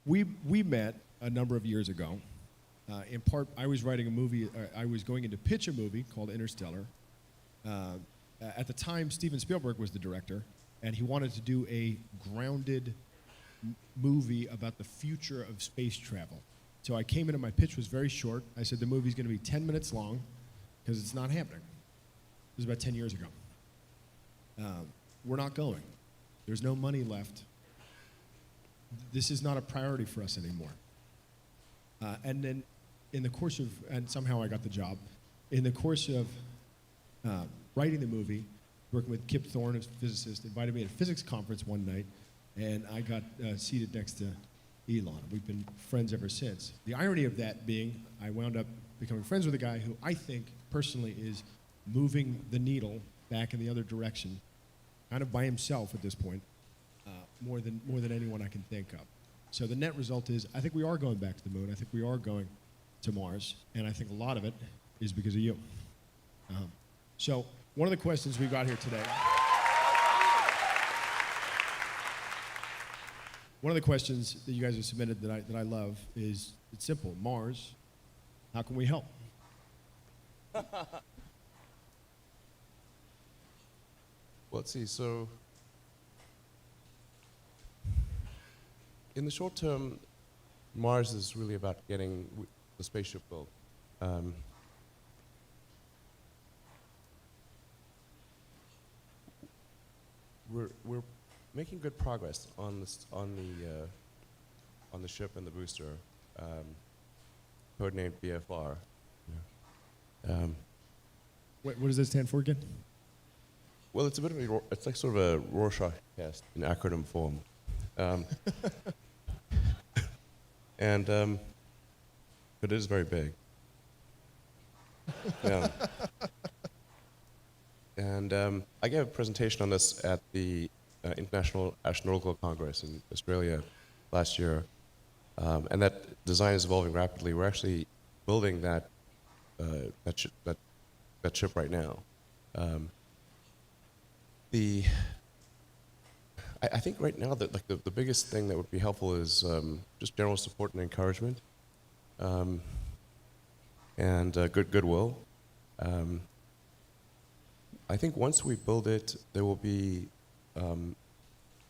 we met a number of years ago. In part, I was writing a movie. I was going in to pitch a movie called Interstellar. At the time, Steven Spielberg was the director, and he wanted to do a grounded movie about the future of space travel. So I came in and my pitch was very short. I said the movie's going to be 10 minutes long because it's not happening. It was about 10 years ago. We're not going. There's no money left. This is not a priority for us anymore. And then in the course of, and somehow I got the job, in the course of writing the movie, working with Kip Thorne, a physicist, invited me to a physics conference one night, and I got seated next to Elon. We've been friends ever since. The irony of that being, I wound up becoming friends with a guy who I think personally is moving the needle back in the other direction, kind of by himself at this point, more than anyone I can think of. So the net result is, I think we are going back to the moon. I think we are going to Mars, and I think a lot of it is because of you. So one of the questions we got here today. One of the questions that you guys have submitted that I love is, it's simple. Mars, how can we help? Well, let's see. So, in the short term, Mars is really about getting the spaceship built. We're making good progress on this on the ship and the booster, codenamed BFR. Yeah. What does that stand for again? Well, it's a bit of it's like sort of a Rorschach test in acronym form. But it is very big. Yeah. I gave a presentation on this at the International Astronautical Congress in Australia last year, and that design is evolving rapidly. We're actually building that ship right now. I think right now that the biggest thing that would be helpful is just general support and encouragement, and goodwill. I think once we build it, there will be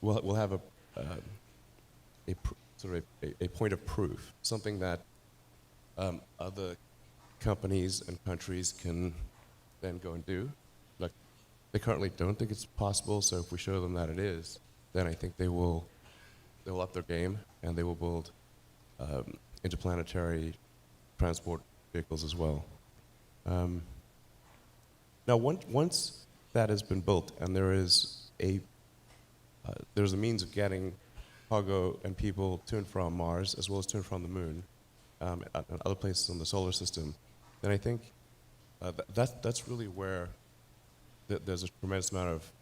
we'll have a point of proof, something that other companies and countries can then go and do. Like, they currently don't think it's possible, so if we show them that it is, then I think they will up their game, and they will build interplanetary transport vehicles as well. Now, once that has been built, and there's a means of getting cargo and people to and from Mars, as well as to and from the moon, and other places in the solar system, then I think that's really where there's a tremendous amount of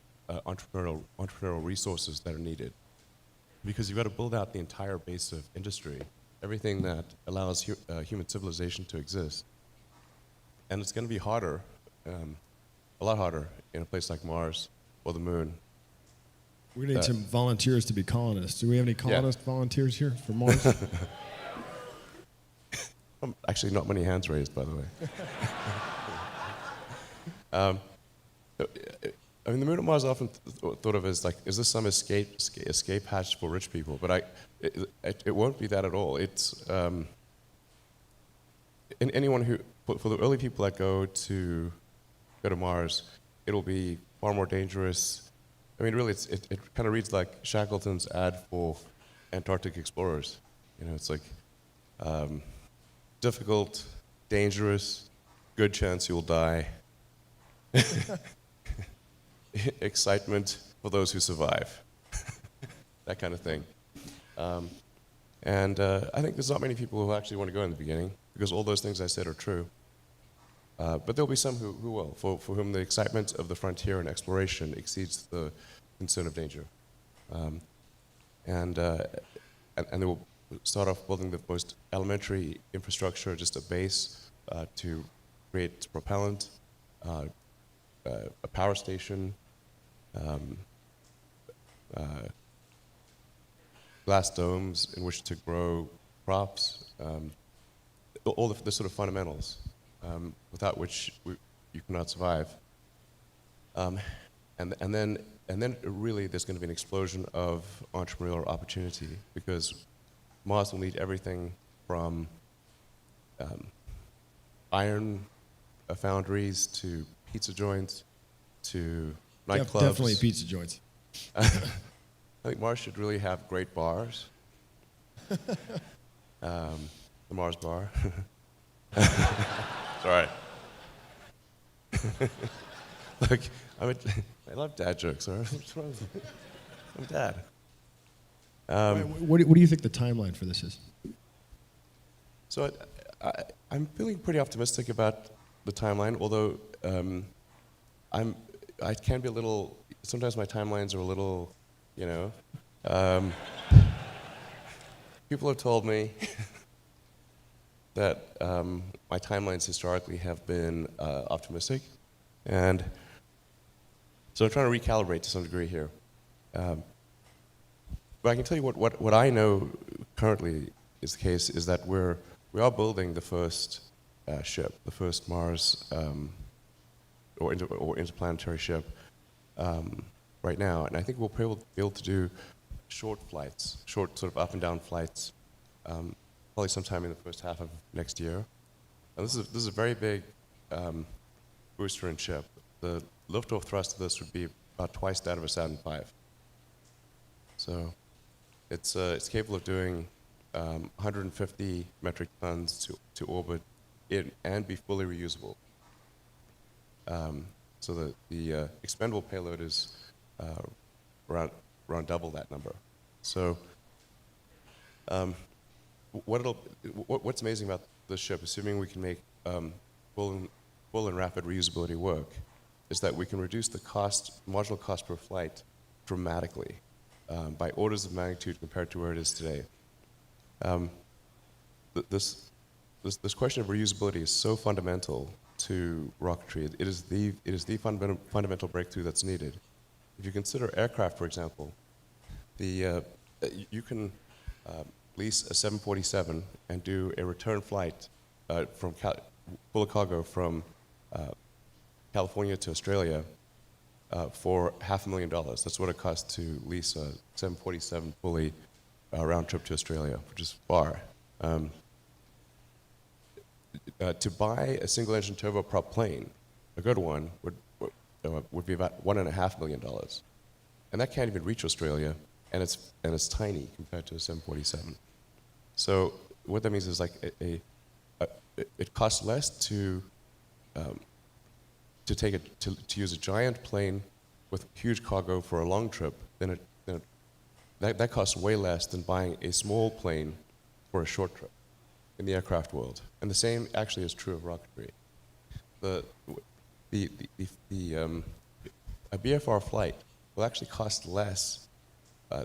entrepreneurial resources that are needed, because you've got to build out the entire base of industry, everything that allows human civilization to exist, and it's going to be harder, a lot harder, in a place like Mars or the moon. We're going to need some volunteers to be colonists. Do we have any colonist volunteers here for Mars? Actually, not many hands raised, by the way. I mean, the moon and Mars are often thought of as like, is this some escape hatch for rich people? But it won't be that at all. It's anyone who, for the early people that go to Mars, it'll be far more dangerous. I mean, really, it kind of reads like Shackleton's ad for Antarctic explorers. You know, it's like difficult, dangerous, good chance you'll die. Excitement for those who survive. That kind of thing. I think there's not many people who actually want to go in the beginning, because all those things I said are true. But there'll be some who will, for whom the excitement of the frontier and exploration exceeds the concern of danger. And they will start off building the most elementary infrastructure, just a base to create propellant, a power station, glass domes in which to grow crops, all the sort of fundamentals without which you cannot survive. And then really there's going to be an explosion of entrepreneurial opportunity because Mars will need everything from iron foundries to pizza joints to nightclubs. Definitely pizza joints. I think Mars should really have great bars. The Mars bar. It's all right. Look, I love dad jokes. All right? I'm dad. What do you think the timeline for this is? So I'm feeling pretty optimistic about the timeline, although I can be a little. Sometimes my timelines are a little, people have told me that my timelines historically have been optimistic, and so I'm trying to recalibrate to some degree here. But I can tell you what I know currently is the case is that we are building the first ship, the first Mars or interplanetary ship right now, and I think we'll be able to do short flights, short sort of up and down flights, probably sometime in the first half of next year. And this is a very big booster and ship. The liftoff thrust of this would be about twice that of a Saturn V. So it's capable of doing 150 metric tons to orbit and be fully reusable. So the expendable payload is around double that number. So what's amazing about this ship, assuming we can make full and rapid reusability work, is that we can reduce the marginal cost per flight dramatically by orders of magnitude compared to where it is today. This question of reusability is so fundamental to rocketry. It is the fundamental breakthrough that's needed. If you consider aircraft, for example, you can lease a 747 and do a return flight full of cargo from California to Australia for $500,000. That's what it costs to lease a 747 fully round trip to Australia, which is far. To buy a single-engine turboprop plane, a good one, would be about $1.5 million, and that can't even reach Australia, and it's tiny compared to a 747. So what that means is like it costs less to use a giant plane with huge cargo for a long trip than that costs way less than buying a small plane for a short trip in the aircraft world. And the same actually is true of rocketry. A BFR flight will actually cost less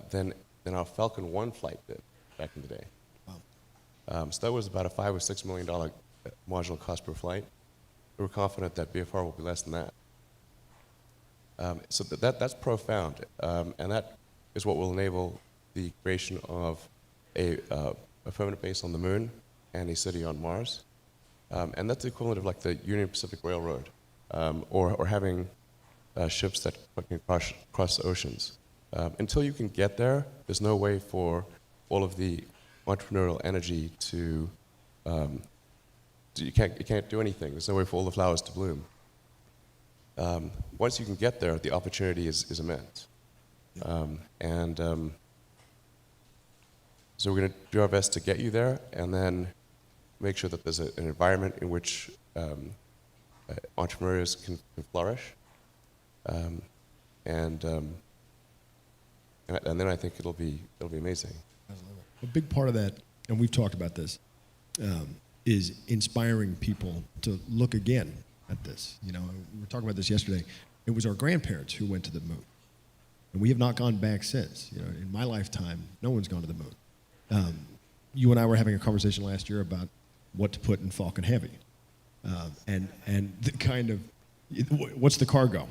than our Falcon 1 flight did back in the day. Wow. So that was about a $5 or $6 million marginal cost per flight. We're confident that BFR will be less than that. So that's profound, and that is what will enable the creation of a permanent base on the moon and a city on Mars. And that's the equivalent of like the Union Pacific Railroad, or having ships that can cross oceans. Until you can get there, there's no way for all of the entrepreneurial energy to you can't do anything. There's no way for all the flowers to bloom. Once you can get there, the opportunity is immense. So we're going to do our best to get you there, and then make sure that there's an environment in which entrepreneurs can flourish. And then I think it'll be amazing. A big part of that, and we've talked about this, is inspiring people to look again at this. You know, we were talking about this yesterday. It was our grandparents who went to the moon, and we have not gone back since. You know, in my lifetime, no one's gone to the moon. You and I were having a conversation last year about what to put in Falcon Heavy, and the kind of what's the cargo,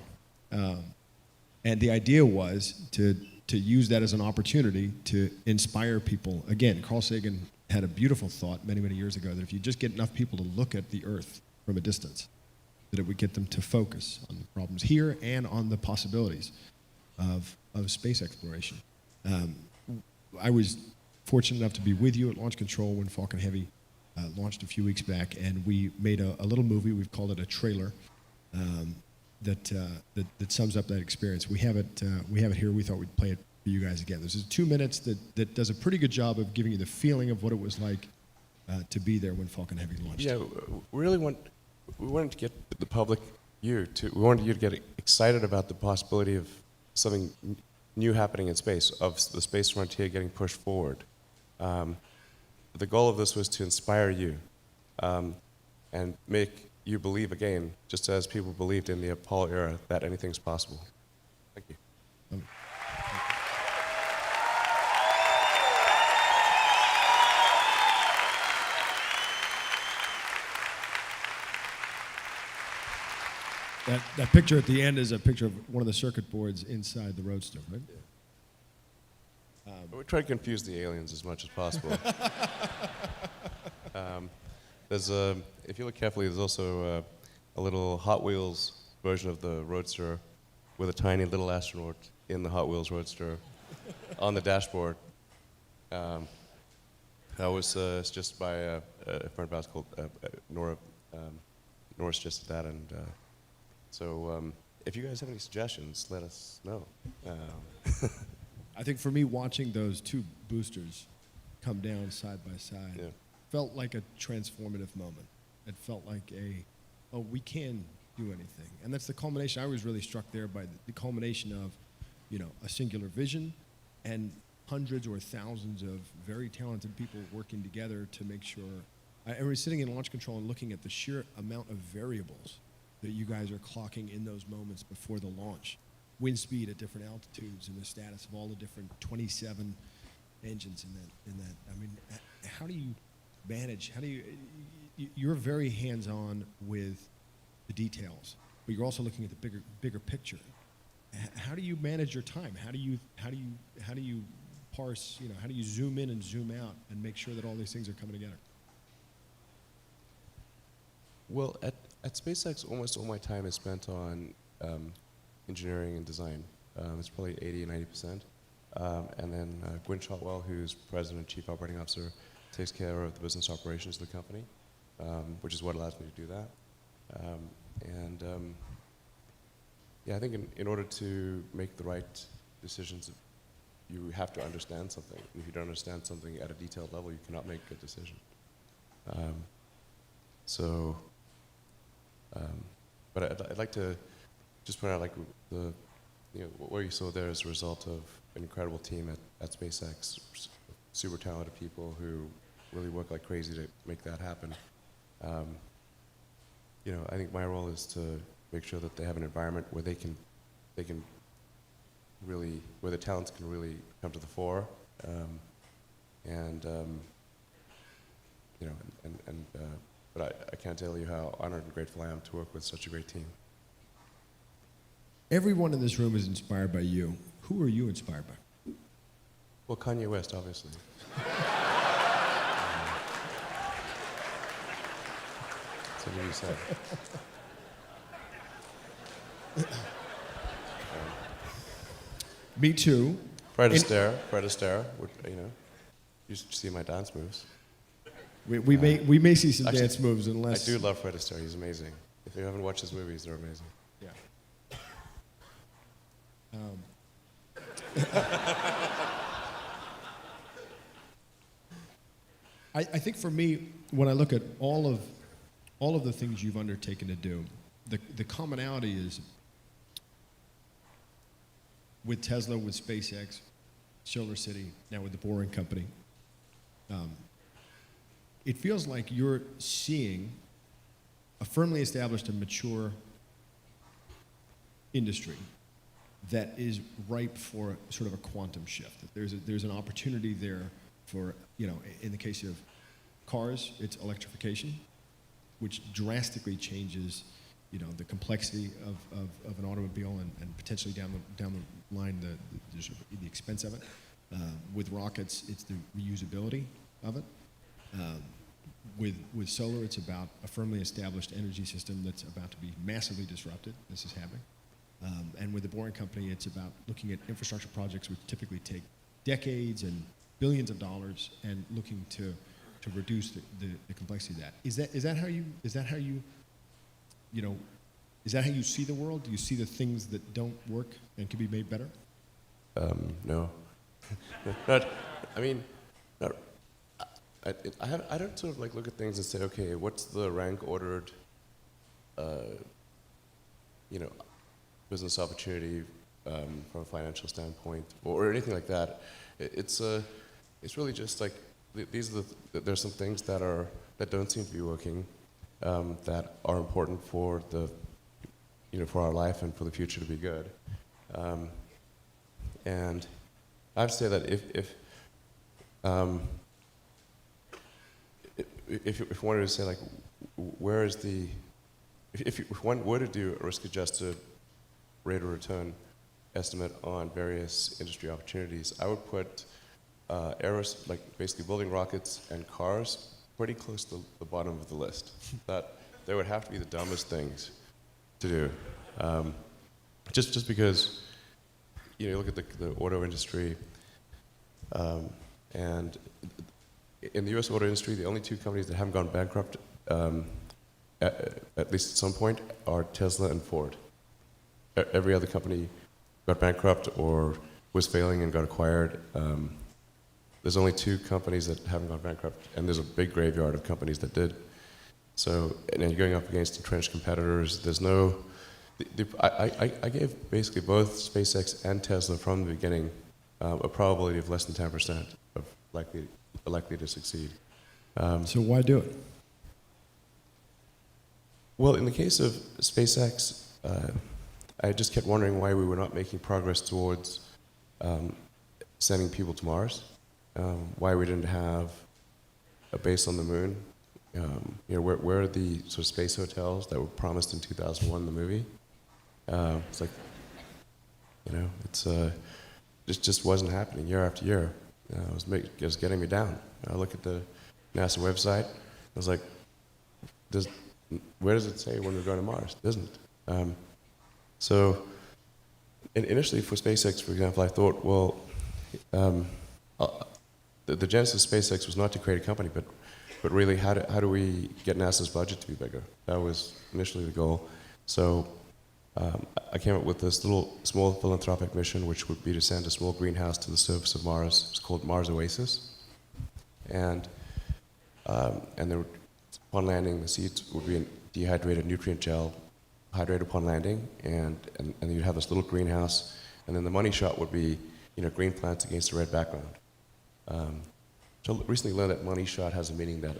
and the idea was to to use that as an opportunity to inspire people. Again, Carl Sagan had a beautiful thought many, many years ago that if you just get enough people to look at the Earth from a distance, that it would get them to focus on the problems here and on the possibilities of space exploration. I was fortunate enough to be with you at Launch Control when Falcon Heavy launched a few weeks back, and we made a little movie. We've called it a trailer that sums up that experience. We have it here. We thought we'd play it for you guys again. This is 2 minutes that does a pretty good job of giving you the feeling of what it was like to be there when Falcon Heavy launched. Yeah, we wanted to get the public, we wanted you to get excited about the possibility of something new happening in space, of the space frontier getting pushed forward. The goal of this was to inspire you and make you believe again, just as people believed in the Apollo era, that anything's possible. Thank you. That picture at the end is a picture of one of the circuit boards inside the Roadster, right? Yeah. We try to confuse the aliens as much as possible. If you look carefully, there's also a little Hot Wheels version of the Roadster with a tiny little astronaut in the Hot Wheels Roadster on the dashboard. That was just by a friend of ours called Nora. Nora suggested that, and so if you guys have any suggestions, let us know. I think for me, watching those two boosters come down side by side felt like a transformative moment. It felt like we can do anything. And that's the culmination. I was really struck there by the culmination of, a singular vision and hundreds or thousands of very talented people working together to make sure. I was sitting in launch control and looking at the sheer amount of variables that you guys are clocking in those moments before the launch. Wind speed at different altitudes and the status of all the different 27 engines in that. I mean, how do you manage, you're very hands-on with the details, but you're also looking at the bigger picture. How do you manage your time? How do you parse, how do you zoom in and zoom out and make sure that all these things are coming together? Well, at SpaceX, almost all my time is spent on engineering and design. It's probably 80 and 90%. And then Gwynn Shotwell, who's president and chief operating officer, takes care of the business operations of the company, which is what allows me to do that. I think in order to make the right decisions, you have to understand something. And if you don't understand something at a detailed level, you cannot make a good decision. But I'd like to just point out, like, what you saw there is a result of an incredible team at SpaceX, super talented people who really work like crazy to make that happen. I think my role is to make sure that they have an environment where they can really, where the talents can really come to the fore, but I can't tell you how honored and grateful I am to work with such a great team. Everyone in this room is inspired by you. Who are you inspired by? Well, Kanye West, obviously. That's what you said. Me too. Fred Astaire, you should see my dance moves. We may see some dance moves unless... I do love Fred Astaire, he's amazing. If you haven't watched his movies, they're amazing. Yeah. I think for me, when I look at all of the things you've undertaken to do, the commonality is with Tesla, with SpaceX, Solar City, now with the Boring Company. It feels like you're seeing a firmly established and mature industry that is ripe for sort of a quantum shift. There's an opportunity there for, in the case of cars, it's electrification, which drastically changes, the complexity of an automobile and potentially down the line the expense of it. With rockets, it's the reusability of it. With solar, it's about a firmly established energy system that's about to be massively disrupted. This is happening. And with the Boring Company, it's about looking at infrastructure projects which typically take decades and billions of dollars, and looking to reduce the complexity of that. Is that how you see the world? Do you see the things that don't work and can be made better? No. I don't sort of like look at things and say, okay, what's the rank ordered, business opportunity from a financial standpoint, or anything like that. It's really just like there's some things that don't seem to be working, that are important for for our life and for the future to be good. And I have to say that if one were to say like, where is if one were to do a risk-adjusted rate of return estimate on various industry opportunities, I would put like basically building rockets and cars pretty close to the bottom of the list. That they would have to be the dumbest things to do, just because you look at the auto industry, and in the U.S. auto industry, the only two companies that haven't gone bankrupt, at least at some point, are Tesla and Ford. Every other company got bankrupt or was failing and got acquired. There's only two companies that haven't gone bankrupt, and there's a big graveyard of companies that did. So, and then you're going up against entrenched competitors. There's no. I gave basically both SpaceX and Tesla from the beginning a probability of less than 10% of likely to succeed. So why do it? Well, in the case of SpaceX, I just kept wondering why we were not making progress towards sending people to Mars, why we didn't have a base on the moon. Where are the sort of space hotels that were promised in 2001 in the movie? It's like, it just wasn't happening year after year. It was getting me down. I look at the NASA website. I was like, where does it say when we're going to Mars? It doesn't. So initially for SpaceX, for example, I thought, well, the genesis of SpaceX was not to create a company, but really how do we get NASA's budget to be bigger? That was initially the goal. So I came up with this little small philanthropic mission, which would be to send a small greenhouse to the surface of Mars. It's called Mars Oasis. And there would, upon landing, the seeds would be in dehydrated nutrient gel, hydrated upon landing, and you'd have this little greenhouse, and then the money shot would be green plants against a red background. So I recently learned that money shot has a meaning that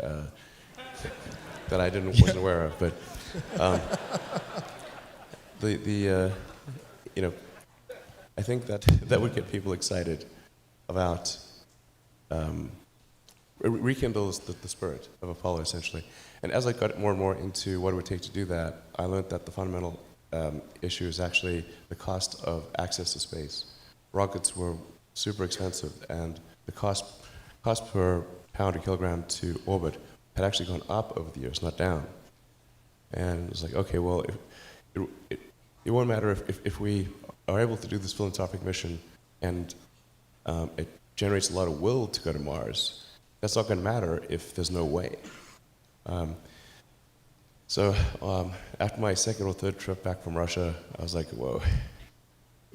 that I wasn't aware of, but I think that would get people excited about rekindles the spirit of Apollo, essentially. And as I got more and more into what it would take to do that, I learned that the fundamental issue is actually the cost of access to space. Rockets were super expensive, and the cost per pound or kilogram to orbit had actually gone up over the years, not down. And it was like, okay, well, it won't matter if we are able to do this philanthropic mission and it generates a lot of will to go to Mars. That's not going to matter if there's no way. So after my second or third trip back from Russia, I was like, whoa,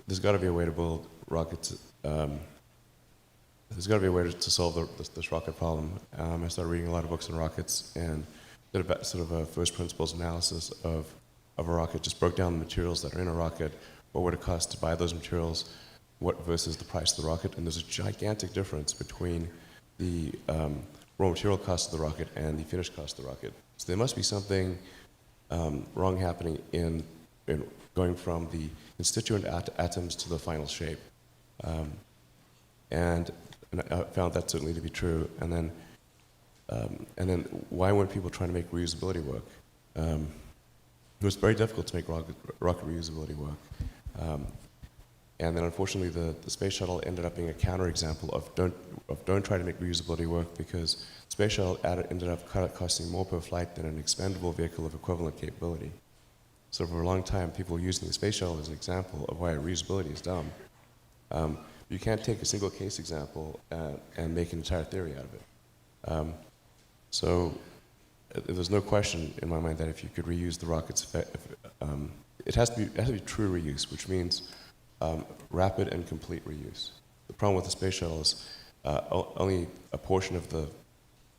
there's got to be a way to build rockets. There's got to be a way to solve this rocket problem. I started reading a lot of books on rockets and did a first principles analysis of a rocket, just broke down the materials that are in a rocket, what would it cost to buy those materials, what versus the price of the rocket, and there's a gigantic difference between the raw material cost of the rocket and the finished cost of the rocket. So there must be something wrong happening in going from the constituent atoms to the final shape. And I found that certainly to be true. And then why weren't people trying to make reusability work? it was very difficult to make rocket reusability work. And then unfortunately the space shuttle ended up being a counterexample of don't try to make reusability work, because space shuttle ended up costing more per flight than an expendable vehicle of equivalent capability. So for a long time, people were using the space shuttle as an example of why reusability is dumb. You can't take a single case example and make an entire theory out of it. So there's no question in my mind that if you could reuse the rockets, it has to be true reuse, which means rapid and complete reuse. The problem with the space shuttle is only a portion of the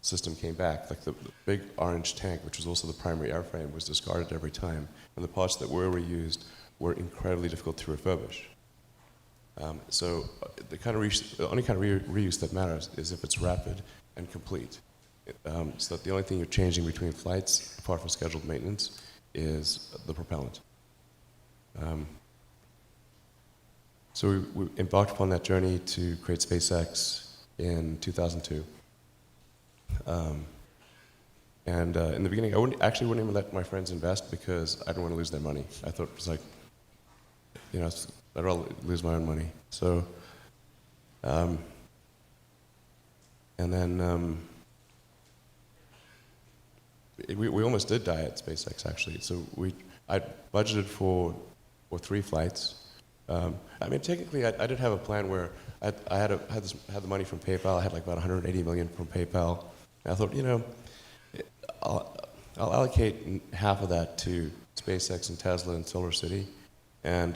system came back. Like the big orange tank, which was also the primary airframe, was discarded every time, and the parts that were reused were incredibly difficult to refurbish. So the only kind of reuse that matters is if it's rapid and complete. So that the only thing you're changing between flights, apart from scheduled maintenance, is the propellant. So we embarked upon that journey to create SpaceX in 2002. In the beginning, I wouldn't even let my friends invest because I didn't want to lose their money. I thought it was like, I'd rather lose my own money. So, we almost did die at SpaceX, actually. So I budgeted for 3 flights. Technically, I did have a plan where I had the money from PayPal. I had like about 180 million from PayPal. And I thought, I'll allocate half of that to SpaceX and Tesla and Solar City, and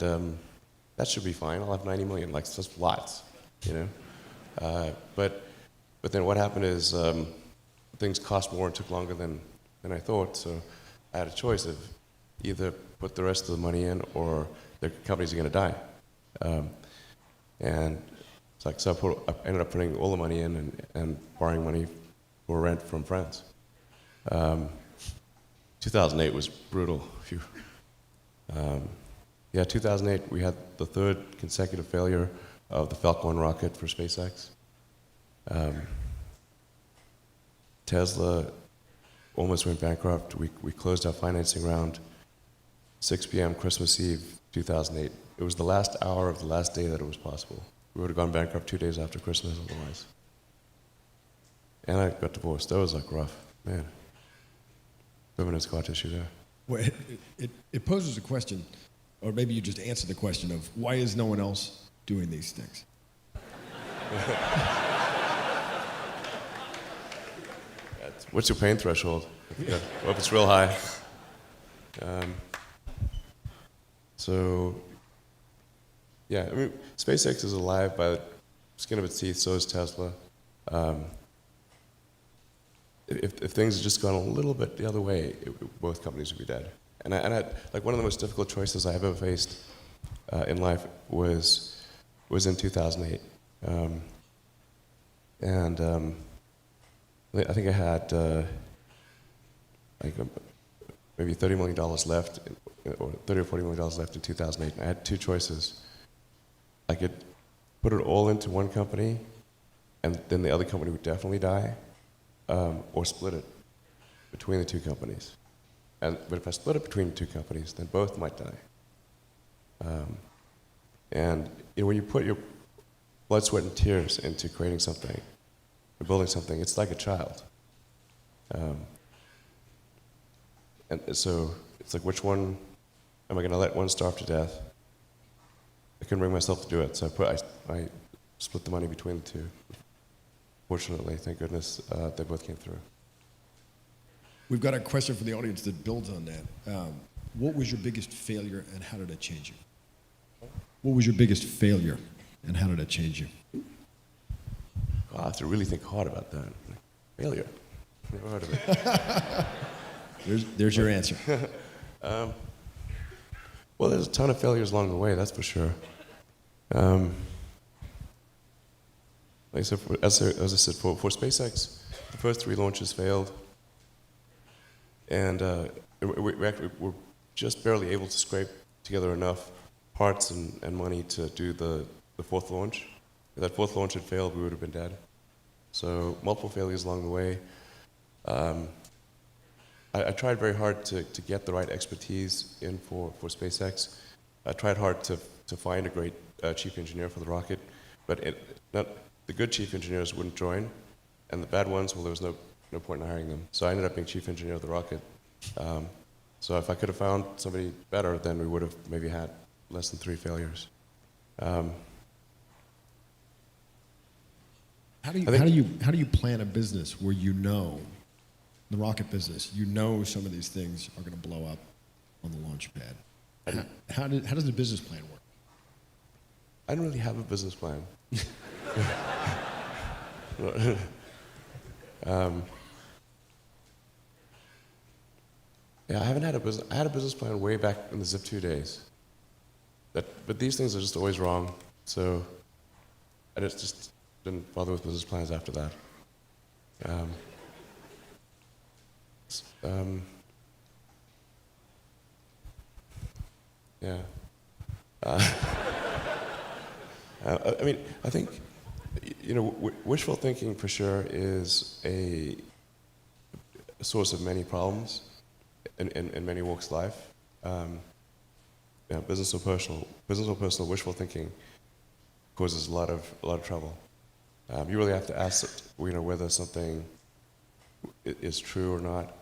that should be fine. I'll have 90 million. Like, that's lots, But then what happened is things cost more and took longer than I thought. So I had a choice of either put the rest of the money in or the companies are going to die. And it's like, so I ended up putting all the money in and borrowing money for rent from friends. 2008 was brutal. 2008 we had the 3rd consecutive failure of the Falcon 1 rocket for SpaceX. Tesla almost went bankrupt. We closed our financing round 6 p.m. Christmas Eve 2008. It was the last hour of the last day that it was possible. We would have gone bankrupt 2 days after Christmas otherwise. And I got divorced. That was like rough, man. Permanent scar tissue there. Well, it poses a question, or maybe you just answer the question of why is no one else doing these things? What's your pain threshold? Well, if it's real high. SpaceX is alive by the skin of its teeth, so is Tesla. If things had just gone a little bit the other way, both companies would be dead. And I like one of the most difficult choices I have ever faced in life was in 2008. I think I had maybe $30 million left, or $30 or $40 million left in 2008. And I had 2 choices. I could put it all into one company, and then the other company would definitely die, or split it between the 2 companies. But if I split it between the 2 companies, then both might die. When you put your blood, sweat, and tears into creating something, or building something, it's like a child. And so it's like, which one am I going to let one starve to death? I couldn't bring myself to do it, so I split the money between the 2. Fortunately, thank goodness, they both came through. We've got a question from the audience that builds on that. What was your biggest failure and how did it change you? What was your biggest failure and how did it change you? God, I have to really think hard about that. Failure. Never heard of it. There's your answer. Well, there's a ton of failures along the way, that's for sure. Like I said, as I said, for SpaceX, the first 3 launches failed. And we're just barely able to scrape together enough parts and money to do the 4th launch. If that 4th launch had failed, we would have been dead. So multiple failures along the way. I tried very hard to get the right expertise in for SpaceX. I tried hard to find a great chief engineer for the rocket, but the good chief engineers wouldn't join, and the bad ones, well, there was no point in hiring them. So I ended up being chief engineer of the rocket. So if I could have found somebody better, then we would have maybe had less than 3 failures. How do you plan a business where you know, the rocket business, you know some of these things are going to blow up on the launch pad? How does the business plan work? I don't really have a business plan. Yeah, I haven't had a business. I had a business plan way back in the Zip2 days. But these things are just always wrong. So I just didn't bother with business plans after that. Yeah. I mean, I think, wishful thinking for sure is a source of many problems in many walks of life. Business or personal wishful thinking causes a lot of trouble. You really have to ask, whether something is true or not.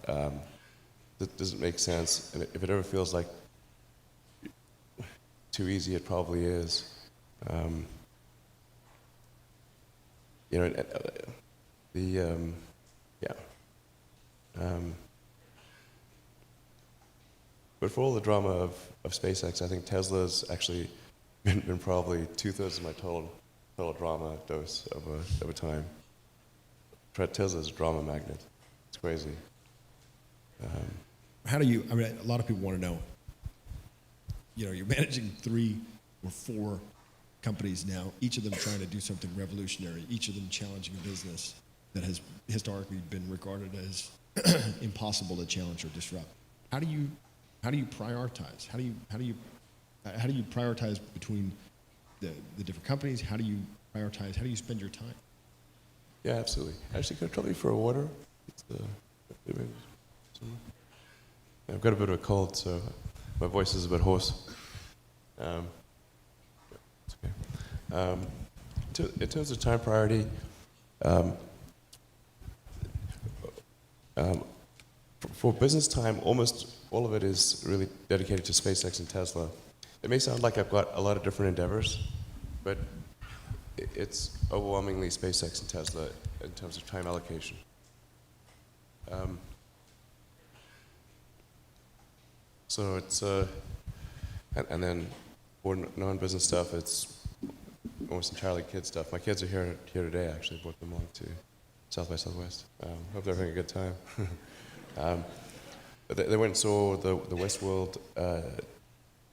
Does it make sense? And if it ever feels like too easy, it probably is. But for all the drama of SpaceX, I think Tesla's actually been probably 2/3 of my total drama dose of a time. Tesla's a drama magnet. It's crazy. How do you? I mean, a lot of people want to know. You're managing 3 or 4 companies now, each of them trying to do something revolutionary, each of them challenging a business that has historically been regarded as impossible to challenge or disrupt. How do you prioritize? How do you prioritize between the different companies? How do you prioritize? How do you spend your time? Yeah, absolutely. Actually, could I trouble you for a water? I've got a bit of a cold, so my voice is a bit hoarse. It's okay. In terms of time priority, for business time, almost all of it is really dedicated to SpaceX and Tesla. It may sound like I've got a lot of different endeavors, but it's overwhelmingly SpaceX and Tesla in terms of time allocation. So it's, and then for non-business stuff, it's almost entirely kid stuff. My kids are here today, actually. Brought them along to South by Southwest. Hope they're having a good time. They went and saw the Westworld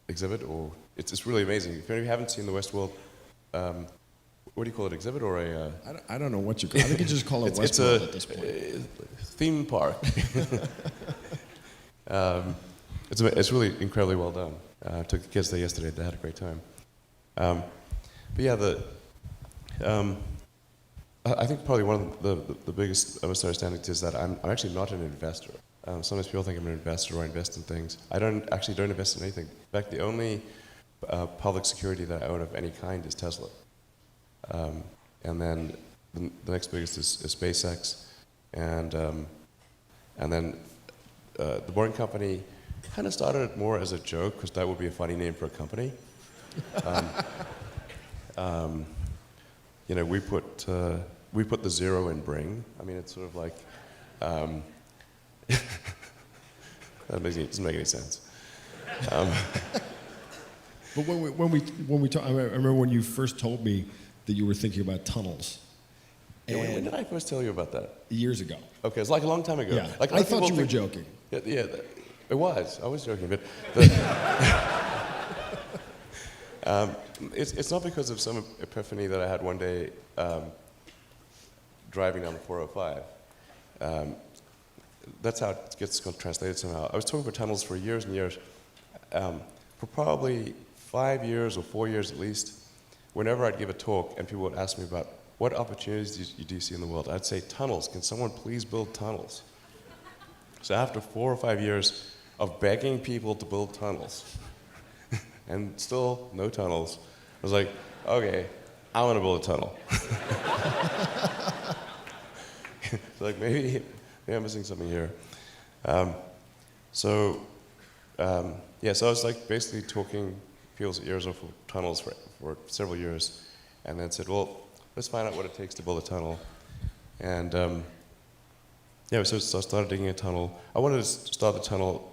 exhibit, or it's really amazing. If you haven't seen the Westworld, what do you call it, exhibit or a? I don't know what you call it. I think you just call it Westworld at this point. Theme park. It's really incredibly well done. I took the kids there yesterday. They had a great time. But yeah, I think probably one of the biggest misunderstandings is that I'm actually not an investor. Sometimes people think I'm an investor or I invest in things. I don't invest in anything. In fact, the only public security that I own of any kind is Tesla. And then the next biggest is SpaceX. And then the Boring Company kind of started it more as a joke, because that would be a funny name for a company. We put the 0 in bring. I mean, it's sort of like, that doesn't make any sense. But when we talk, I remember when you first told me that you were thinking about tunnels. Yeah, when did I first tell you about that? Years ago. Okay, it's like a long time ago. Yeah, like I thought you were joking. Yeah, it was. I was joking, but it's not because of some epiphany that I had one day driving down the 405. That's how it gets translated somehow. I was talking about tunnels for years and years. For probably 5 years or 4 years at least, whenever I'd give a talk and people would ask me about what opportunities do you see in the world, I'd say tunnels. Can someone please build tunnels? So after 4 or 5 years of begging people to build tunnels, and still no tunnels, I was like, okay, I want to build a tunnel. So like maybe I'm missing something here. So I was like basically talking people's ears off of tunnels for several years, and then said, well, let's find out what it takes to build a tunnel. And so I started digging a tunnel. I wanted to start the tunnel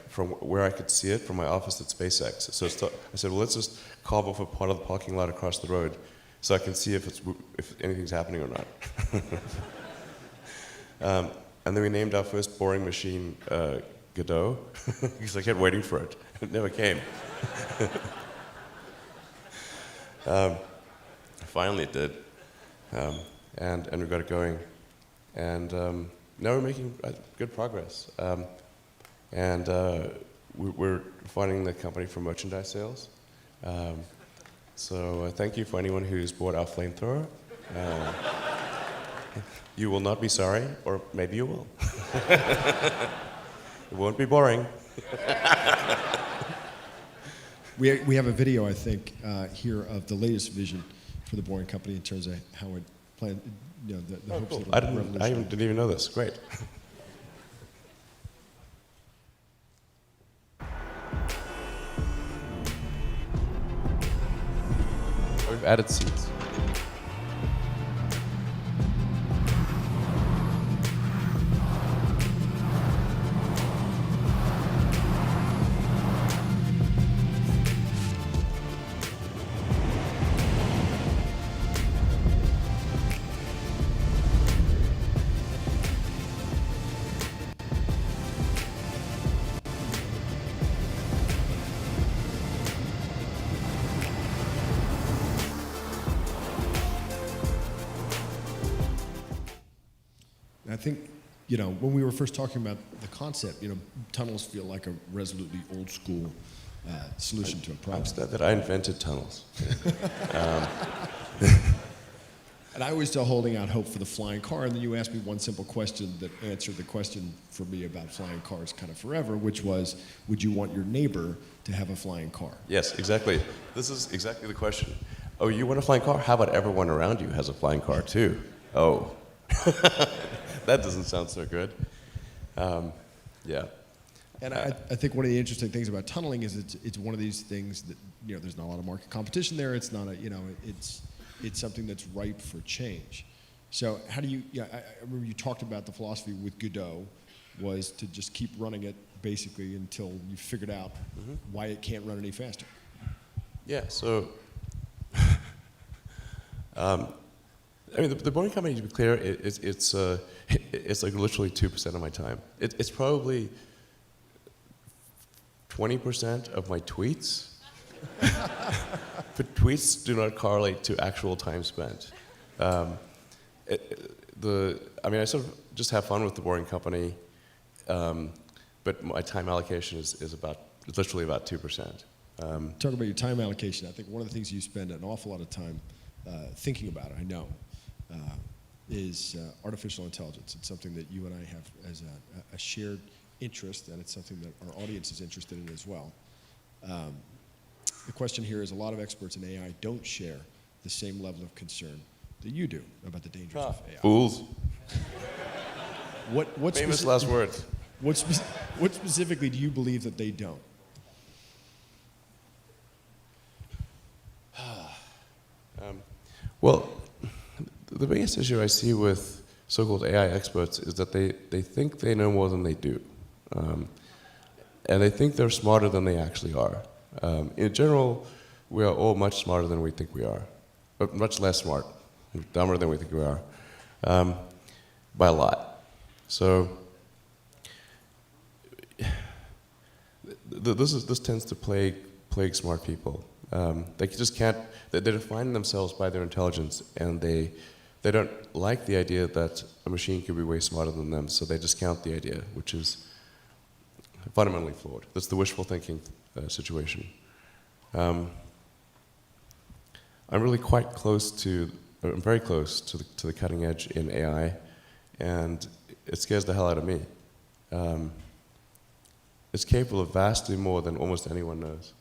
from where I could see it from my office at SpaceX. So I said, well, let's just carve off a part of the parking lot across the road so I can see if anything's happening or not. And then we named our first boring machine Godot, because I kept waiting for it. It never came. Finally it did. And we got it going. And now we're making good progress. We're funding the company for merchandise sales. So thank you for anyone who's bought our flamethrower. You will not be sorry, or maybe you will. It won't be boring. We have a video, I think, here of the latest vision for the Boring Company in terms of how it planned, the hopes Cool. of I the revolution. didn't even know this. Great. We've added seats. I think, when we were first talking about the concept, tunnels feel like a resolutely old school solution to a I'm problem. sad that I invented tunnels. And I was still holding out hope for the flying car, and then you asked me one simple question that answered the question for me about flying cars kind of forever, which was, would you want your neighbor to have a flying car? Yes, exactly. This is exactly the question. Oh, you want a flying car? How about everyone around you has a flying car too? Oh. That doesn't sound so good. Yeah. And I think one of the interesting things about tunneling is it's one of these things that, there's not a lot of market competition there. It's not it's something that's ripe for change. So how do you, I remember you talked about the philosophy with Godot was to just keep running it basically until you figured out why it can't run any faster. Yeah, so, the Boring Company, to be clear, it's like literally 2% of my time. It's probably 20% of my tweets. But tweets do not correlate to actual time spent. I sort of just have fun with the Boring Company, but my time allocation is literally about 2%. Talk about your time allocation. I think one of the things you spend an awful lot of time thinking about, I know, is artificial intelligence. It's something that you and I have as a shared interest, and it's something that our audience is interested in as well. The question here is a lot of experts in AI don't share the same level of concern that you do about the dangers of AI. Fools. What Famous last words. What specifically do you believe that they don't? Well, the biggest issue I see with so-called AI experts is that they think they know more than they do. And they think they're smarter than they actually are. In general, we are all much smarter than we think we are, but much less smart, dumber than we think we are, by a lot. So this tends to plague smart people. They just can't. They define themselves by their intelligence, and they don't like the idea that a machine could be way smarter than them. So they discount the idea, which is fundamentally flawed. That's the wishful thinking situation. I'm really I'm very close to the cutting edge in AI, and it scares the hell out of me. It's capable of vastly more than almost anyone knows.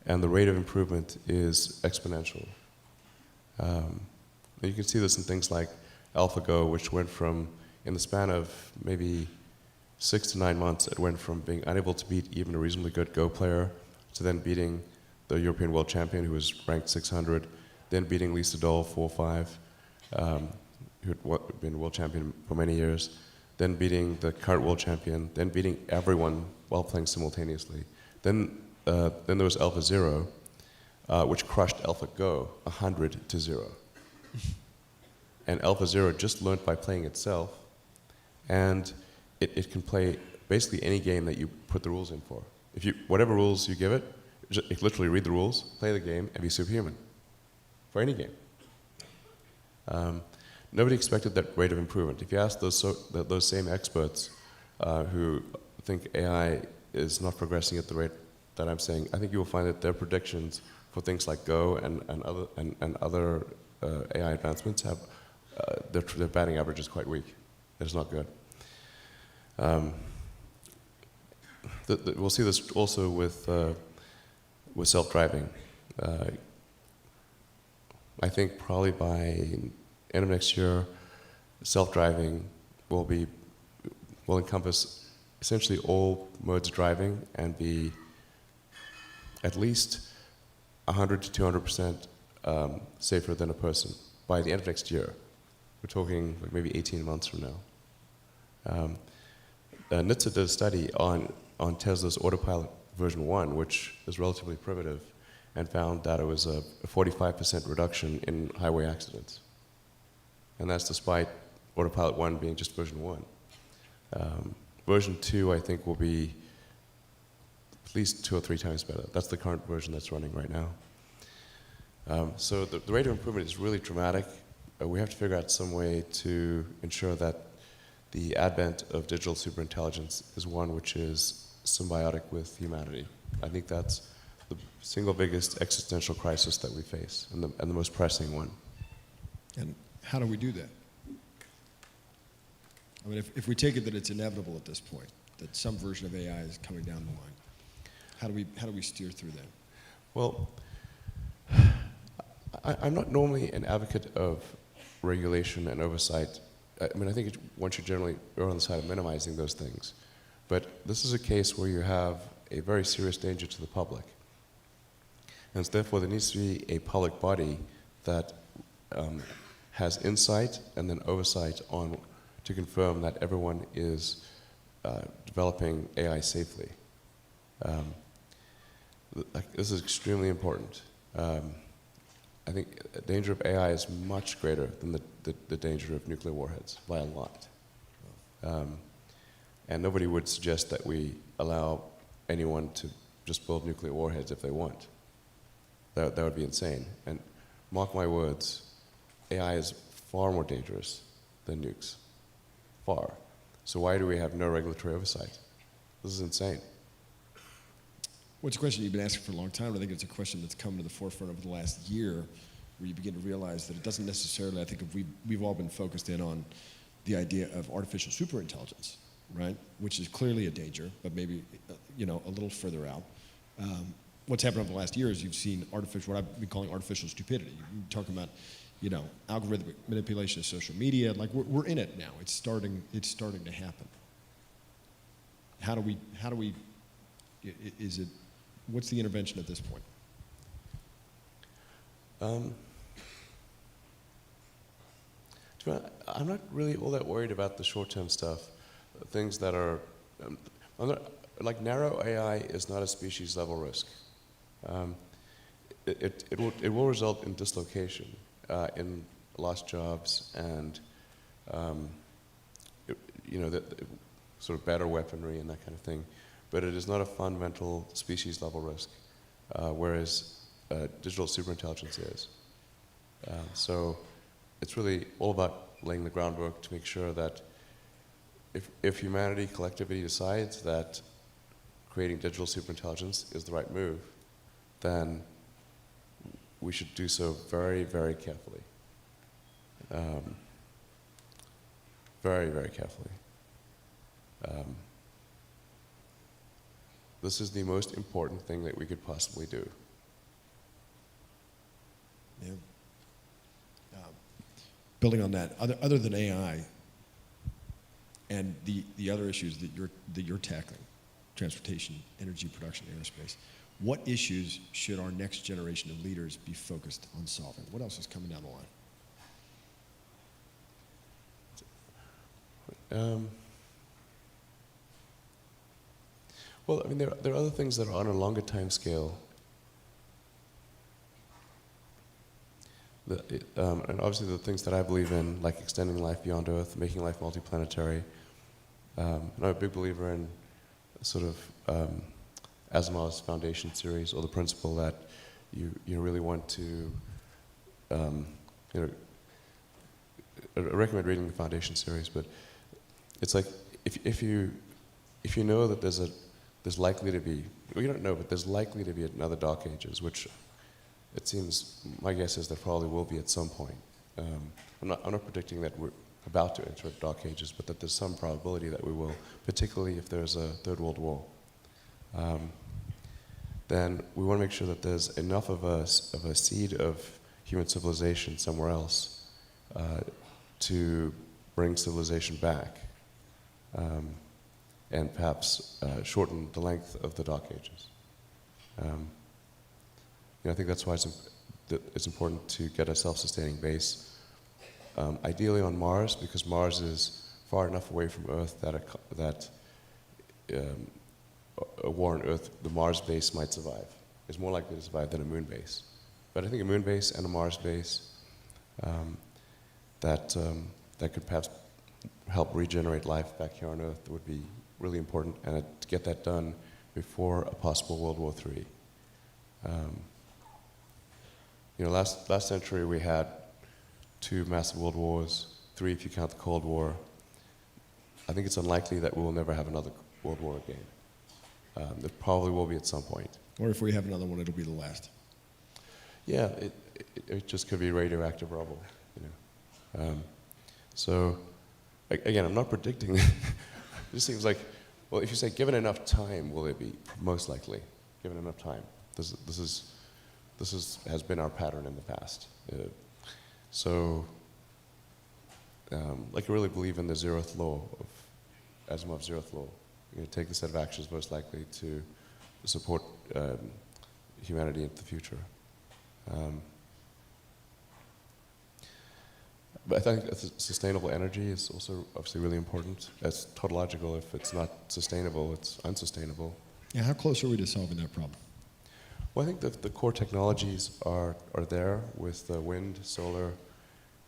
And the rate of improvement is exponential. You can see this in things like AlphaGo, which went from, in the span of maybe 6 to 9 months, it went from being unable to beat even a reasonably good Go player to then beating the European world champion, who was ranked 600, then beating Lee Sedol 4-5, who had been world champion for many years, then beating the current world champion, then beating everyone while playing simultaneously. Then there was AlphaZero, which crushed AlphaGo 100-0. And AlphaZero just learned by playing itself, and it can play basically any game that you put the rules in for. Whatever rules you give it, it literally read the rules, play the game, and be superhuman for any game. Nobody expected that rate of improvement. If you ask those same experts who think AI is not progressing at the rate that I'm saying, I think you will find that their predictions for things like Go and other AI advancements have their batting average is quite weak. It's not good. We'll see this also with self-driving. I think probably by end of next year, self-driving will encompass essentially all modes of driving and be at least 100 to 200% safer than a person by the end of next year. We're talking like maybe 18 months from now. NHTSA did a study on Tesla's Autopilot version 1, which is relatively primitive, and found that it was a 45% reduction in highway accidents. And that's despite Autopilot 1 being just version 1. Version 2, I think, will be at least 2 or 3 times better. That's the current version that's running right now. So the rate of improvement is really dramatic. We have to figure out some way to ensure that the advent of digital superintelligence is one which is symbiotic with humanity. I think that's the single biggest existential crisis that we face, and the most pressing one. And how do we do that? I mean, if we take it that it's inevitable at this point, that some version of AI is coming down the line, how do we steer through that? Well, I'm not normally an advocate of regulation and oversight. I mean, I think one should generally err on the side of minimizing those things. But this is a case where you have a very serious danger to the public. And therefore, there needs to be a public body that has insight and then oversight to confirm that everyone is developing AI safely. This is extremely important. I think the danger of AI is much greater than the danger of nuclear warheads by a lot. And nobody would suggest that we allow anyone to just build nuclear warheads if they want. That would be insane. And mark my words, AI is far more dangerous than nukes. Far. So why do we have no regulatory oversight? This is insane. Well, it's a question you've been asking for a long time. I think it's a question that's come to the forefront over the last year, where you begin to realize that it doesn't necessarily, I think we've all been focused in on the idea of artificial superintelligence, right? Which is clearly a danger, but maybe a little further out. What's happened over the last year is you've seen what I've been calling artificial stupidity. You're talking about, algorithmic manipulation of social media. Like we're in it now. It's starting to happen. How do we? What's the intervention at this point? I'm not really all that worried about the short-term stuff. Things that are, like narrow AI is not a species-level risk. It will result in dislocation, in lost jobs, and sort of better weaponry and that kind of thing. But it is not a fundamental species-level risk, whereas digital superintelligence is. So it's really all about laying the groundwork to make sure that if humanity collectively decides that creating digital superintelligence is the right move, then we should do so very, very carefully. very, very carefully. This is the most important thing that we could possibly do. Yeah. Building on that, other than AI and the other issues that you're tackling, transportation, energy production, aerospace, what issues should our next generation of leaders be focused on solving? What else is coming down the line? Well, I mean, there are other things that are on a longer time scale. And obviously the things that I believe in, like extending life beyond Earth, making life multiplanetary. I'm a big believer in sort of Asimov's Foundation series, or the principle that you really want to, I recommend reading the Foundation series, but it's like if you know that there's likely to be, well, you don't know, but there's likely to be another Dark Ages, which it seems, my guess is there probably will be at some point. I'm not predicting that we're about to enter Dark Ages, but that there's some probability that we will, particularly if there's a Third World War. Then we want to make sure that there's enough of a seed of human civilization somewhere else to bring civilization back, and perhaps shorten the length of the Dark Ages. I think that's why it's important to get a self-sustaining base, ideally on Mars, because Mars is far enough away from Earth that a war on Earth, the Mars base might survive. It's more likely to survive than a moon base. But I think a moon base and a Mars base that could perhaps help regenerate life back here on Earth would be really important, and to get that done before a possible World War III. Last century we had 2 massive world wars, 3 if you count the Cold War. I think it's unlikely that we will never have another world war again. There probably will be at some point. Or if we have another one, it'll be the last. Yeah, it just could be radioactive rubble. So, again, I'm not predicting. It just seems like, well, if you say given enough time, will it be? Most likely, given enough time. This has been our pattern in the past. Like I really believe in the zeroth law of Asimov's zeroth law. Take the set of actions most likely to support humanity into the future. But I think sustainable energy is also obviously really important. It's tautological. If it's not sustainable, it's unsustainable. Yeah, how close are we to solving that problem? Well, I think that the core technologies are there with wind, solar,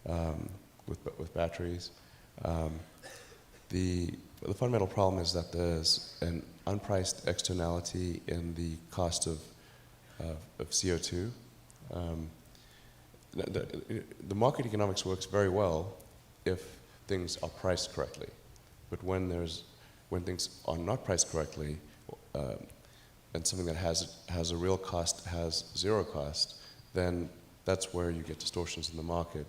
with batteries. The fundamental problem is that there's an unpriced externality in the cost of CO2. The market economics works very well if things are priced correctly, but when things are not priced correctly, and something that has a real cost has zero cost, then that's where you get distortions in the market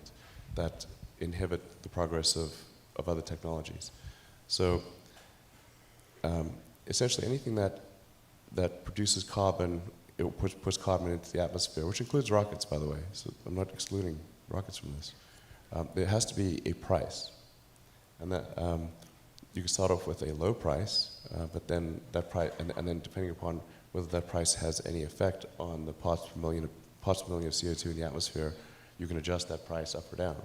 that inhibit the progress of other technologies. So essentially anything that produces carbon, it puts carbon into the atmosphere, which includes rockets, by the way. So I'm not excluding rockets from this. There has to be a price, and that you can start off with a low price, but then that price, and then depending upon whether that price has any effect on the parts per million of CO2 in the atmosphere, you can adjust that price up or down.